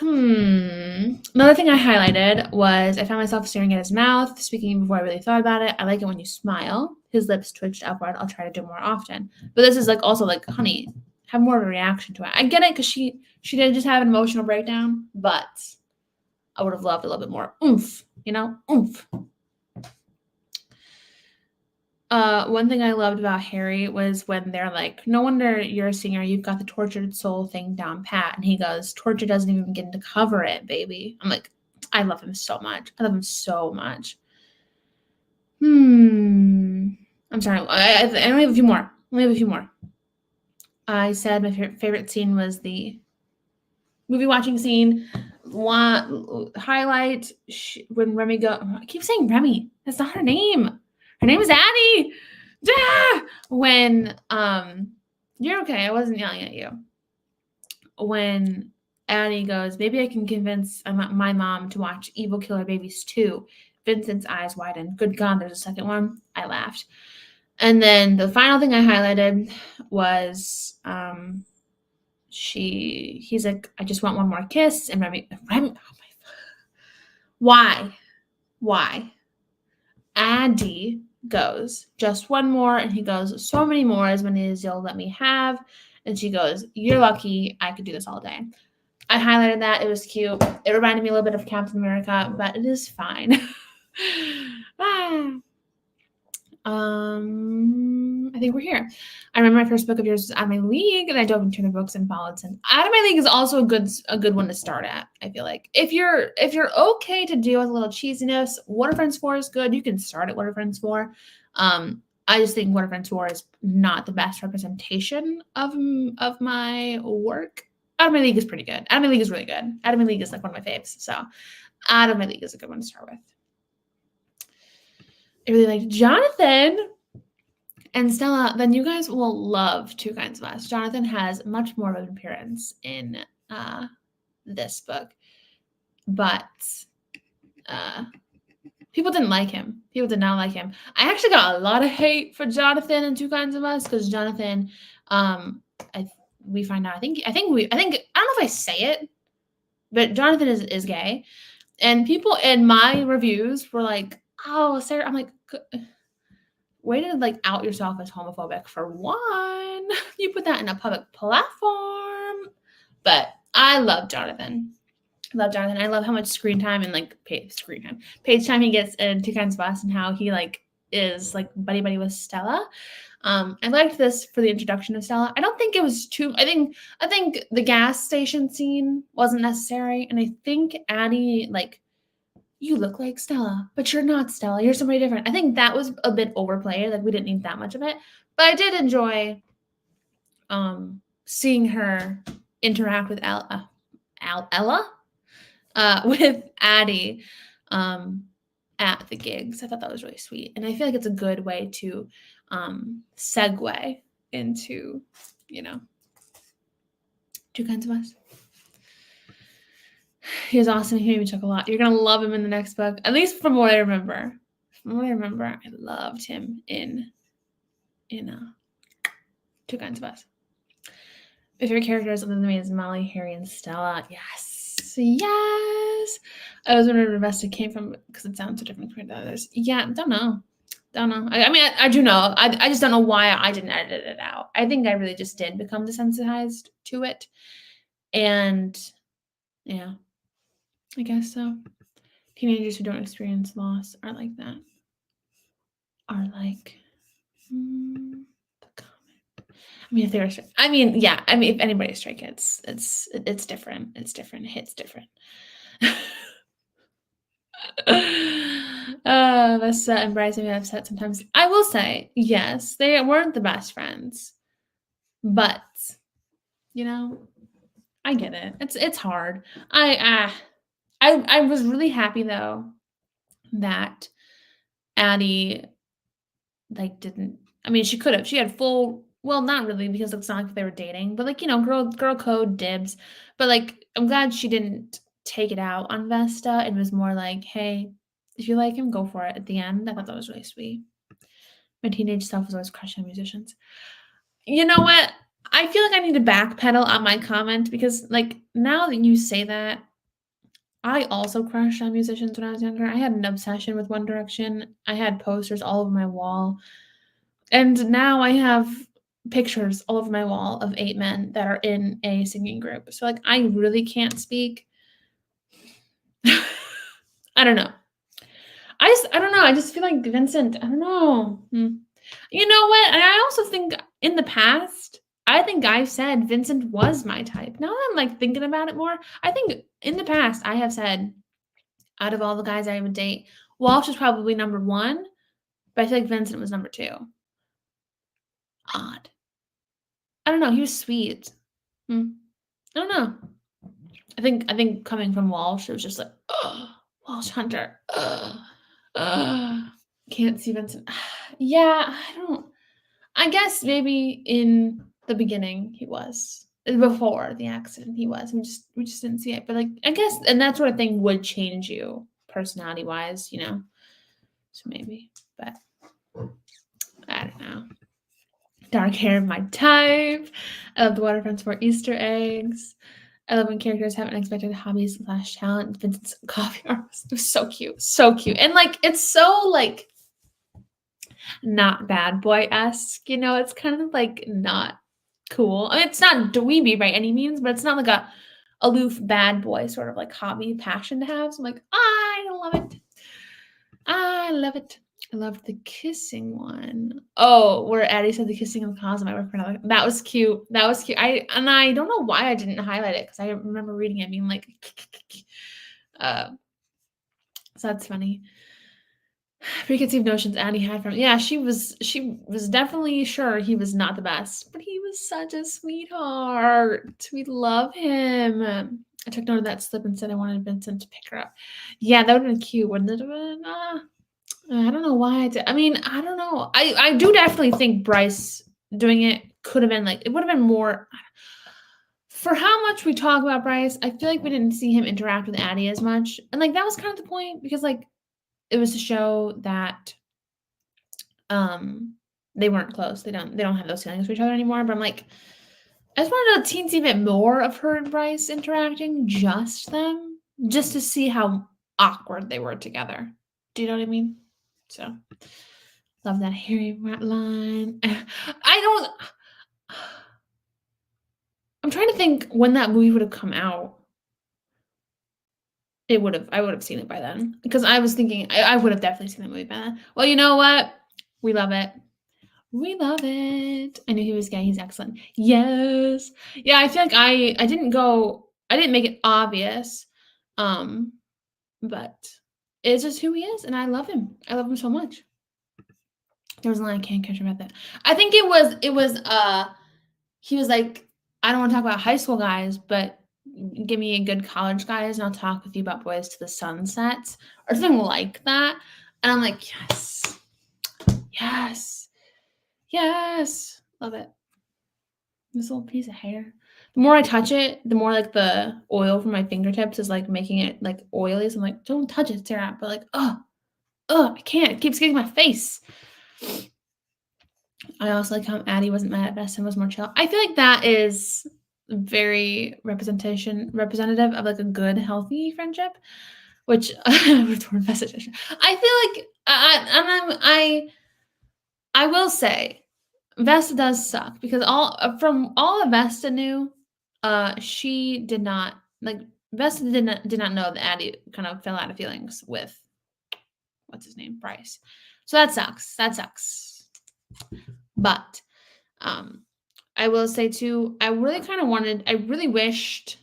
Another thing I highlighted was I found myself staring at his mouth, speaking before I really thought about it. I like it when you smile. His lips twitched upward. I'll try to do more often. But this is like also like, honey, have more of a reaction to it. I get it because she did just have an emotional breakdown, but I would have loved a little bit more oomph, oomph. One thing I loved about Harry was when they're like, no wonder you're a singer. You've got the tortured soul thing down pat. And he goes, torture doesn't even begin to cover it, baby. I'm like, I love him so much. I love him so much. I'm sorry. I only have a few more. I said my favorite scene was the movie watching scene. Highlight when Remy I keep saying Remy. That's not her name. Her name is Addie. When you're okay. I wasn't yelling at you. When Addie goes, maybe I can convince my mom to watch Evil Killer Babies 2. Vincent's eyes widened. Good God, there's a second one. I laughed. And then the final thing I highlighted was he's like, I just want one more kiss. And Remy, oh my, why? Addie goes, just one more. And he goes, so many more as many as you'll let me have. And she goes, you're lucky. I could do this all day. I highlighted that. It was cute. It reminded me a little bit of Captain America, but it is fine. I think we're here. I remember my first book of yours was Out of My League, and I dove into the books and followed since. Out of My League is also a good one to start at. I feel like if you're okay to deal with a little cheesiness, What Are Friends For is good. You can start at What Are Friends For. I just think What Are Friends For is not the best representation of my work. Out of My League is pretty good. Out of My League is really good. Out of My League is like one of my faves. So Out of My League is a good one to start with. I really like Jonathan and Stella. Then you guys will love Two Kinds of Us. Jonathan has much more of an appearance in this book, but people didn't like him. People did not like him. I actually got a lot of hate for Jonathan in Two Kinds of Us because Jonathan, we find out. I think I don't know if I say it, but Jonathan is gay, and people in my reviews were like, oh, Sarah, I'm like, way to like out yourself as homophobic for one. You put that in a public platform. But I love Jonathan. I love how much screen time and like page time he gets in Two Kinds of Us and how he like is like buddy with Stella. I liked this for the introduction of Stella. I don't think it was too. I think the gas station scene wasn't necessary, and I think Addie like, you look like Stella, but you're not Stella. You're somebody different. I think that was a bit overplayed. Like we didn't need that much of it, but I did enjoy seeing her interact with Ella with Addie at the gigs. I thought that was really sweet, and I feel like it's a good way to segue into Two Kinds of Us. He was awesome. He made me chuckle a lot. You're going to love him in the next book. At least from what I remember. I loved him in Two Kinds of Us. My favorite characters other than me is Molly, Harry, and Stella. Yes. I was wondering where the rest came from because it sounds so different from the others. Yeah, don't know. I do know. I just don't know why I didn't edit it out. I think I really just did become desensitized to it. And yeah, I guess so. Teenagers who don't experience loss are like that. Are like, the comment. I mean, if they were, I mean, yeah. I mean, if anybody's Stray Kids, it's different. It's different. It hits different. Vesta and Bryce made me upset sometimes. I will say, yes, they weren't the best friends, but you know, I get it. It's hard. I was really happy though that Addie like didn't. I mean, she could have. She had full. Well, not really because it's not like they were dating, but like girl code dibs. But like, I'm glad she didn't take it out on Vesta and was more like, hey, if you like him, go for it. At the end, I thought that was really sweet. My teenage self was always crushing on musicians. You know what? I feel like I need to backpedal on my comment because, like, now that you say that, I also crushed on musicians when I was younger. I had an obsession with One Direction. I had posters all over my wall. And now I have pictures all over my wall of 8 men that are in a singing group. So, like, I really can't speak. I don't know. I don't know. I just feel like Vincent, I don't know. You know what? And I also think in the past, I think I've said Vincent was my type. Now that I'm like thinking about it more, I think in the past I have said out of all the guys I would date, Walsh is probably number 1, but I feel like Vincent was number 2. Odd. I don't know. He was sweet. I don't know. I think coming from Walsh, it was just like, oh, Walsh Hunter. Can't see Vincent. Yeah, I don't. I guess maybe in the beginning he was. Before the accident he was. We just didn't see it. But like I guess and that sort of thing would change you personality wise, you know. So maybe. But I don't know. Dark hair, my type. I love the waterfront for Easter eggs. I love when characters have unexpected hobbies / talent. Vincent's coffee artist. It was so cute. So cute. And like it's so like not bad boy-esque, you know, it's kind of like not cool. I mean, it's not dweeby by any means, but it's not like a aloof bad boy sort of like hobby passion to have. So I'm like, I love it. I love it. I loved the kissing one. Oh, where Addie said the kissing in the closet. My boyfriend. Like, that was cute. That was cute. I don't know why I didn't highlight it because I remember reading it being like, so that's funny. Preconceived notions Addie had from she was definitely sure he was not the best, but he was such a sweetheart. We love him. I took note of that slip and said I wanted Vincent to pick her up. Yeah, that would have been cute, wouldn't it have been? I don't know why I did. I mean, I don't know. I do definitely think Bryce doing it could have been like it would have been more for how much we talk about Bryce. I feel like we didn't see him interact with Addie as much, and like that was kind of the point because like it was to show that they weren't close. They don't have those feelings for each other anymore. But I'm like, I just wanted a teensy bit more of her and Bryce interacting, just them, just to see how awkward they were together. Do you know what I mean? So love that Harry line. I'm trying to think when that movie would have come out. I would have seen it by then because I was thinking I would have definitely seen the movie by then. Well, you know what? We love it. We love it. I knew he was gay. He's excellent. Yes. Yeah, I feel like I didn't make it obvious. But it's just who he is, and I love him. I love him so much. There was a line I can't catch about that. I think it was he was like, I don't want to talk about high school guys, but give me a good college guys and I'll talk with you about Boys to the Sunsets or something like that. And I'm like, yes. Yes. Yes. Love it. This little piece of hair. The more I touch it, the more like the oil from my fingertips is like making it like oily. So I'm like, don't touch it, Sarah. But like, I can't. It keeps getting my face. I also like how Addie wasn't mad at Best and was more chill. I feel like that is very representative of like a good, healthy friendship. Which return message. I feel like I will say Vesta does suck because all that Vesta knew, She did not like Vesta did not know that Addie kind of fell out of feelings with what's his name, Bryce. So that sucks. That sucks. But um I will say too, I really wished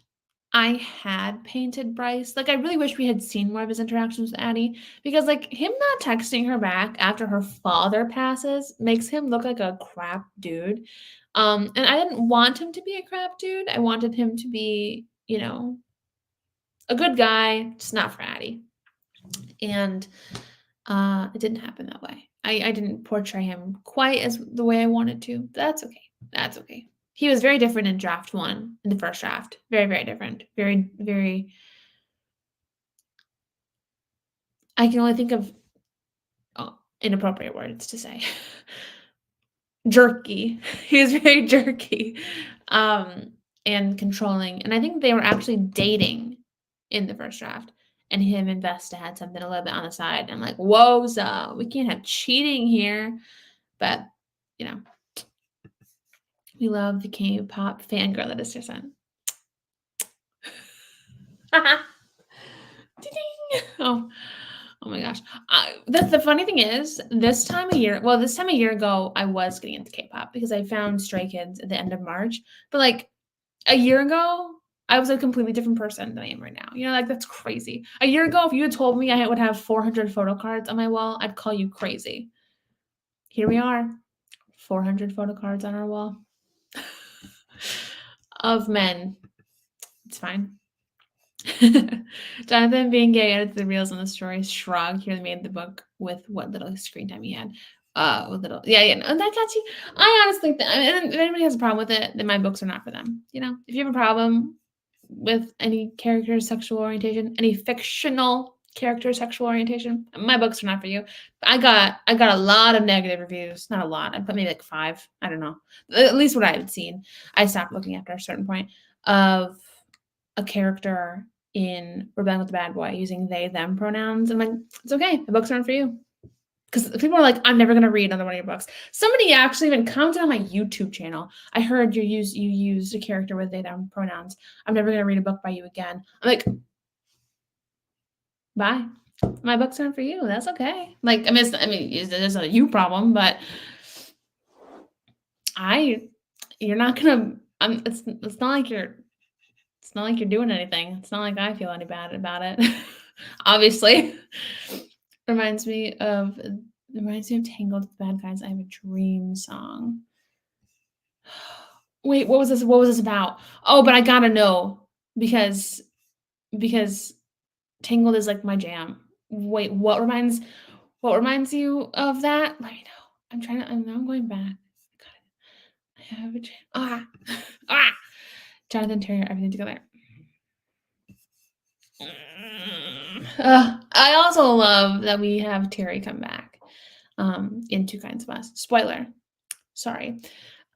I had painted Bryce. Like, I really wish we had seen more of his interactions with Addie because, like, him not texting her back after her father passes makes him look like a crap dude. And I didn't want him to be a crap dude. I wanted him to be, a good guy, just not for Addie. And it didn't happen that way. I didn't portray him quite as the way I wanted to. That's okay. That's okay. He was very different in draft one, in the first draft. Very, very different. Very, very. I can only think of inappropriate words to say. Jerky. He was very jerky, and controlling. And I think they were actually dating in the first draft. And him and Vesta had something a little bit on the side. I'm like, whoa, we can't have cheating here. But, you know, we love the K-pop fangirl that is Sutton. Oh, oh my gosh. The funny thing is, this time a year ago, I was getting into K-pop because I found Stray Kids at the end of March. But like a year ago, I was a completely different person than I am right now. Like that's crazy. A year ago, if you had told me I would have 400 photo cards on my wall, I'd call you crazy. Here we are, 400 photo cards on our wall of men. It's fine. Jonathan being gay added to the reels on the story. Shrug. He made the book with what little screen time he had. With little, yeah, no, that got you. I honestly think, and if anybody has a problem with it, then my books are not for them. If you have a problem with any character's sexual orientation, any fictional character's sexual orientation, my books are not for you. I got a lot of negative reviews. Not a lot. I put maybe like 5. I don't know. At least what I had seen. I stopped looking after a certain point of a character in Rebellion with the Bad Boy using they them pronouns. I'm like, it's okay. The books aren't for you. Because people are like, I'm never gonna read another one of your books. Somebody actually even commented on my YouTube channel. I heard you used a character with they them pronouns. I'm never gonna read a book by you again. I'm like, bye. My books aren't for you. That's okay. Like, there's a you problem, but you're not gonna. It's not like you're. It's not like you're doing anything. It's not like I feel any bad about it. Obviously. Reminds me of Tangled with the Bad Guys. I Have a Dream song. Wait, what was this? What was this about? Oh, but I gotta know because Tangled is like my jam. Wait, what reminds you of that? Let me know. I'm going back. God, I have a jam. Jonathan Terrier, everything together. I also love that we have Terry come back in Two Kinds of Us. Spoiler. Sorry.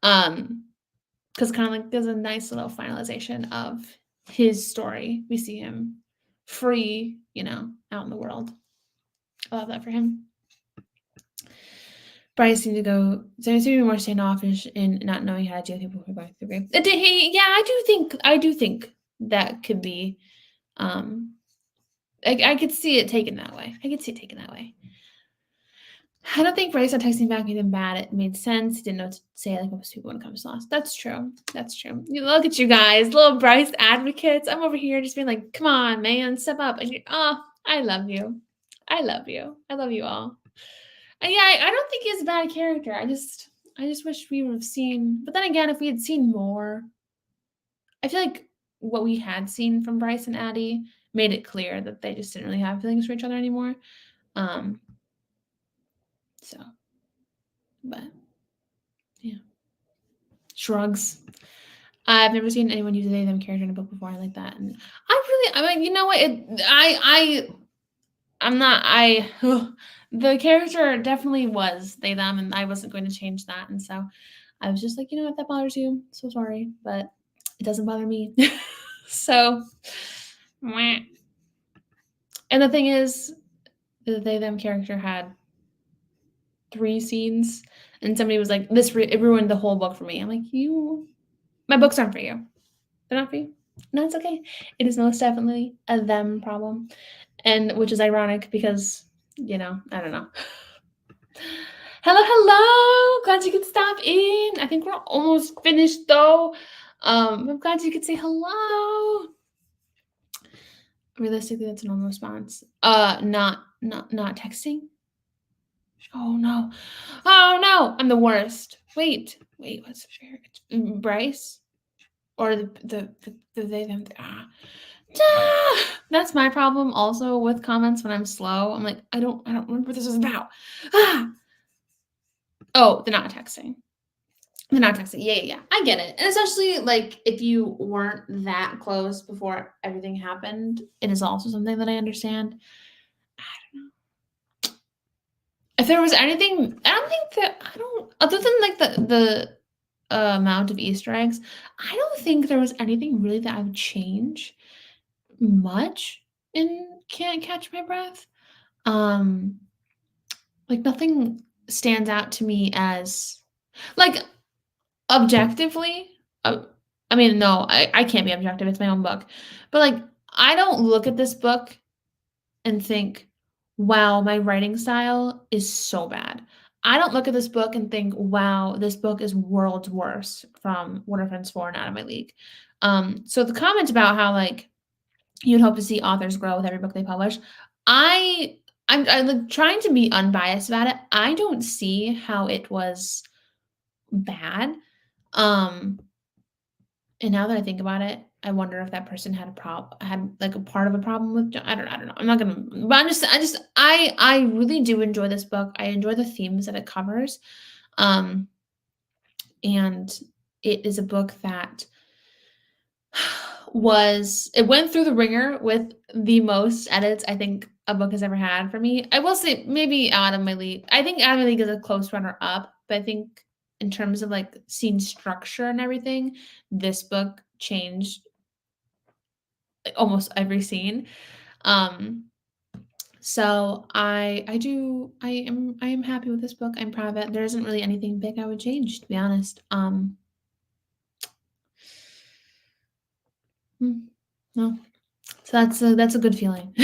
Because kind of like there's a nice little finalization of his story. We see him free, out in the world. I love that for him. Bryce seemed to be more standoffish in not knowing how to deal with people who are going through grief. I do think that could be. I could see it taken that way. I don't think Bryce not texting back made him bad. It made sense. He didn't know what to say like most people when it comes to loss. That's true. You look at you guys, little Bryce advocates. I'm over here just being like, come on, man, step up. And I love you. I love you all. And yeah, I don't think he's a bad character. I just wish we would have seen. But then again, if we had seen more, I feel like what we had seen from Bryce and Addie made it clear that they just didn't really have feelings for each other anymore. So, but yeah, shrugs. I've never seen anyone use a they them character in a book before. I like that, and you know what? The character definitely was they them, and I wasn't going to change that, and so I was just like, if that bothers you, so sorry, but it doesn't bother me. So, and the thing is, the they them character had 3 scenes, and somebody was like, it ruined the whole book for me. I'm like, my books aren't for you. They're not for you. No, it's okay. It is most definitely a them problem, and which is ironic because I don't know. Hello, hello. Glad you could stop in. I think we're almost finished though. I'm glad you could say hello. Realistically, that's a normal response. Not texting. Oh no. Oh no. I'm the worst. Wait. What's the favorite? Bryce or the they them. That's my problem. Also with comments when I'm slow, I'm like I don't remember what this is about. Ah. Oh, they're not texting. They're not texting. Yeah. I get it. And especially like if you weren't that close before everything happened, it is also something that I understand. I don't know. If there was anything, I don't other than like the amount of Easter eggs, I don't think there was anything really that I would change much in Can't Catch My Breath. Um like nothing stands out to me as like objectively, I mean, no, I can't be objective, it's my own book. But, like, I don't look at this book and think, "Wow, my writing style is so bad." I don't look at this book and think, "Wow, this book is worlds worse from What Are Friends For and Out of My League." So the comment about how, like, you'd hope to see authors grow with every book they publish, I I'm, like, trying to be unbiased about it. I don't see how it was bad. Um And now that I think about it, I wonder if that person had, like, a part of a problem with I don't know. I'm not gonna but I really do enjoy this book. I enjoy the themes that it covers, um, and it is a book that it went through the ringer with the most edits I think a book has ever had for me. I will say maybe Out of My League. I think Out of My League is a close runner up, but I think in terms of, like, scene structure and everything, this book changed almost every scene. Um, so I am happy with this book. I'm proud of it. There isn't really anything big I would change, to be honest. No. So that's a good feeling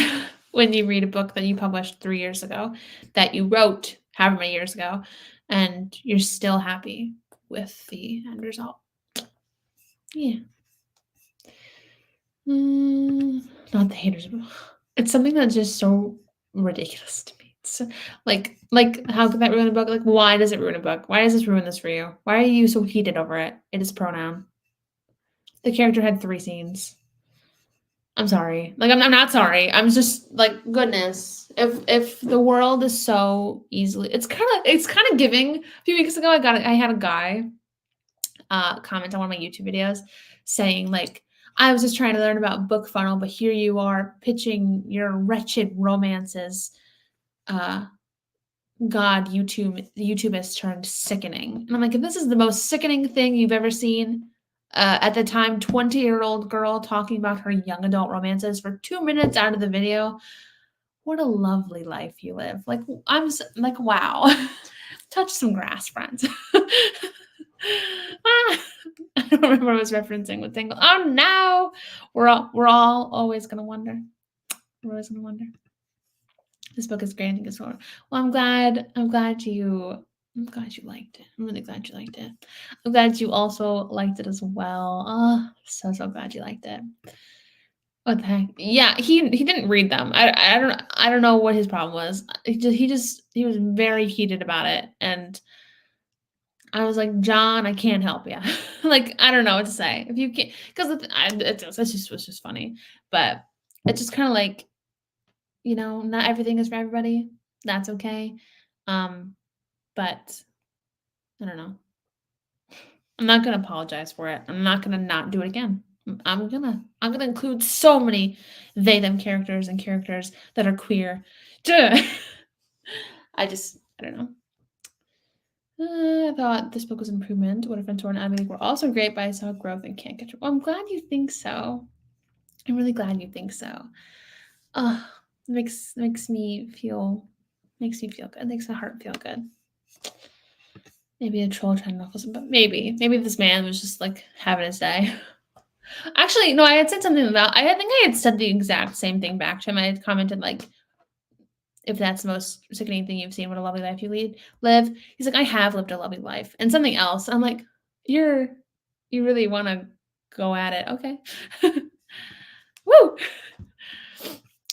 when you read a book that you published 3 years ago, that you wrote however many years ago, and you're still happy with the end result. Yeah. Not the haters. It's something that's just so ridiculous to me. It's like how could that ruin a book? Like, why does it ruin a book? Why does this ruin this for you? Why are you so heated over it? It is a pronoun. The character had 3 scenes. I'm sorry. Like, I'm not sorry. I'm just like, goodness. If the world is so easily, it's kind of giving. A few weeks ago, I had a guy comment on one of my YouTube videos saying like, I was just trying to learn about book funnel, but here you are pitching your wretched romances. Uh, God, YouTube has turned sickening. And I'm like, if this is the most sickening thing you've ever seen, at the time, 20-year-old girl talking about her young adult romances for 2 minutes out of the video, what a lovely life you live. Like, like, wow. Touch some grass, friends. Ah, I don't remember what I was referencing with Tingle. Oh no, we're all always gonna wonder. We're always gonna wonder. This book is great. I think it's well. I'm glad you liked it. I'm really glad you liked it. I'm glad you also liked it as well. Oh, so glad you liked it. What the heck? Yeah, he didn't read them. I don't know what his problem was. He was very heated about it, and I was like, John, I can't help you. Like, I don't know what to say. If you can't, because it was just funny, but it's just kind of like, not everything is for everybody. That's okay. Um, but I don't know. I'm not gonna apologize for it. I'm not gonna not do it again. I'm gonna include so many they them characters and characters that are queer. Duh. I don't know. I thought this book was an improvement. What if Fenton and Emily were also great, but I saw growth and can't catch up. Well, I'm glad you think so. I'm really glad you think so. Makes me feel good. Makes my heart feel good. Maybe a troll trying to ruffle some, but maybe this man was just like having his day. Actually, no, I had said something about I think I had said the exact same thing back to him. I had commented, like, "If that's the most sickening thing you've seen, what a lovely life you live." He's like, "I have lived a lovely life." And something else. I'm like, You really wanna go at it. Okay." Woo!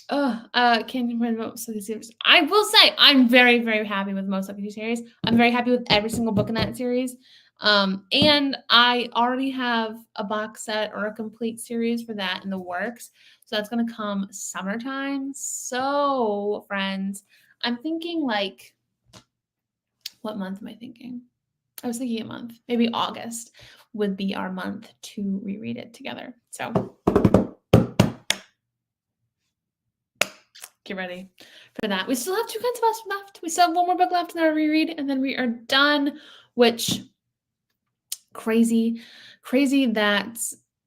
Can you recommend most of these series? I will say I'm very, very happy with most of these series. I'm very happy with every single book in that series. And I already have a box set or a complete series for that in the works. So that's gonna come summertime. So, friends, I'm thinking like what month am I thinking? I was thinking a month. Maybe August would be our month to reread it together. So get ready for that. We still have two kinds of us left. We still have one more book left in our reread, and then we are done. Which crazy that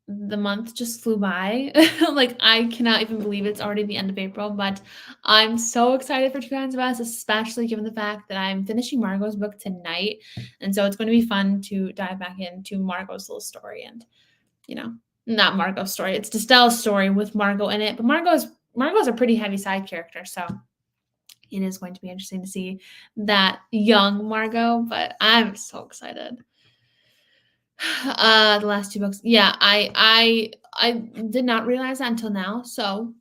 the month just flew by. Like I cannot even believe it's already the end of April, but I'm so excited for Two Kinds of Us, especially given the fact that I'm finishing Margot's book tonight. And so it's going to be fun to dive back into Margot's little story and, you know, not Margot's story. It's Destelle's story with Margot in it. But Margot's a pretty heavy side character, so it is going to be interesting to see that young Margot, but I'm so excited. The last two books. Yeah, I did not realize that until now. So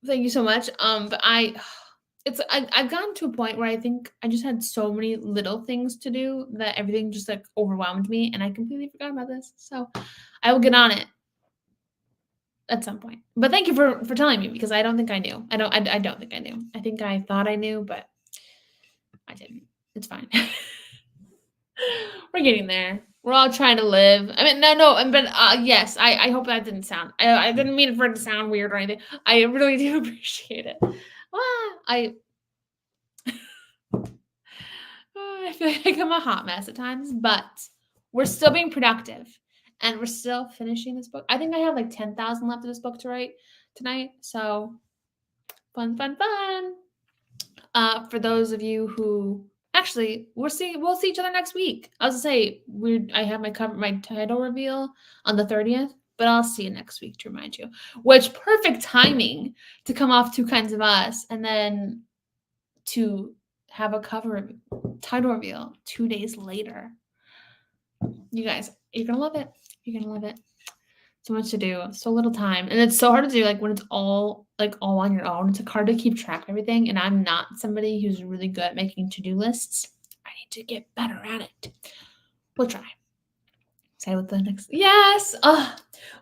thank you so much. But I've gotten to a point where I think I just had so many little things to do that everything just like overwhelmed me, and I completely forgot about this. So I will get on it at some point. But thank you for telling me because I don't think I knew. I don't think I knew. I think I thought I knew, but I didn't. It's fine. We're getting there. We're all trying to live. I mean, no, but yes, I hope that didn't sound. I didn't mean for it to sound weird or anything. I really do appreciate it. I I feel like I'm a hot mess at times, but we're still being productive, and we're still finishing this book. I think I have like 10,000 left of this book to write tonight. So fun. For those of you who actually we'll see each other next week. I was gonna say I have my title reveal on the 30th, but I'll see you next week to remind you. Which perfect timing to come off Two Kinds of Us and then to have a title reveal 2 days later. You guys, you're gonna love it. You're gonna love it. So much to do, so little time, and it's so hard to do like when it's all on your own. It's like hard to keep track of everything, and I'm not somebody who's really good at making to-do lists. I need to get better at it. We'll try. Excited with the next. Yes.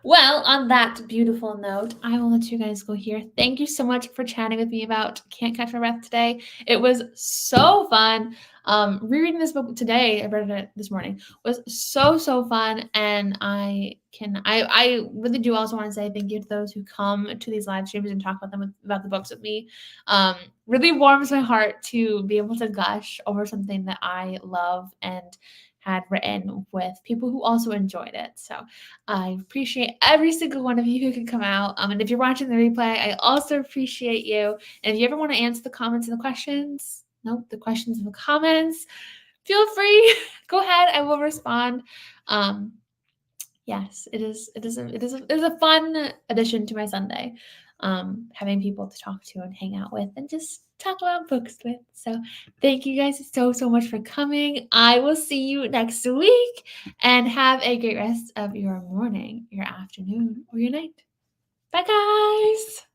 Well, on that beautiful note, I will let you guys go here. Thank you so much for chatting with me about Can't Catch My Breath today. It was so fun. Rereading this book today, I read it this morning, was so fun. And I really do also want to say thank you to those who come to these live streams and talk about the books with me. Really warms my heart to be able to gush over something that I love and had written with people who also enjoyed it. So I appreciate every single one of you who can come out. And if you're watching the replay, I also appreciate you. And if you ever want to answer the comments and the questions in the comments, feel free. Go ahead. I will respond. Yes, it is a fun addition to my Sunday. Having people to talk to and hang out with and just talk about books with. So thank you guys so much for coming. I will see you next week and have a great rest of your morning, your afternoon, or your night. Bye guys.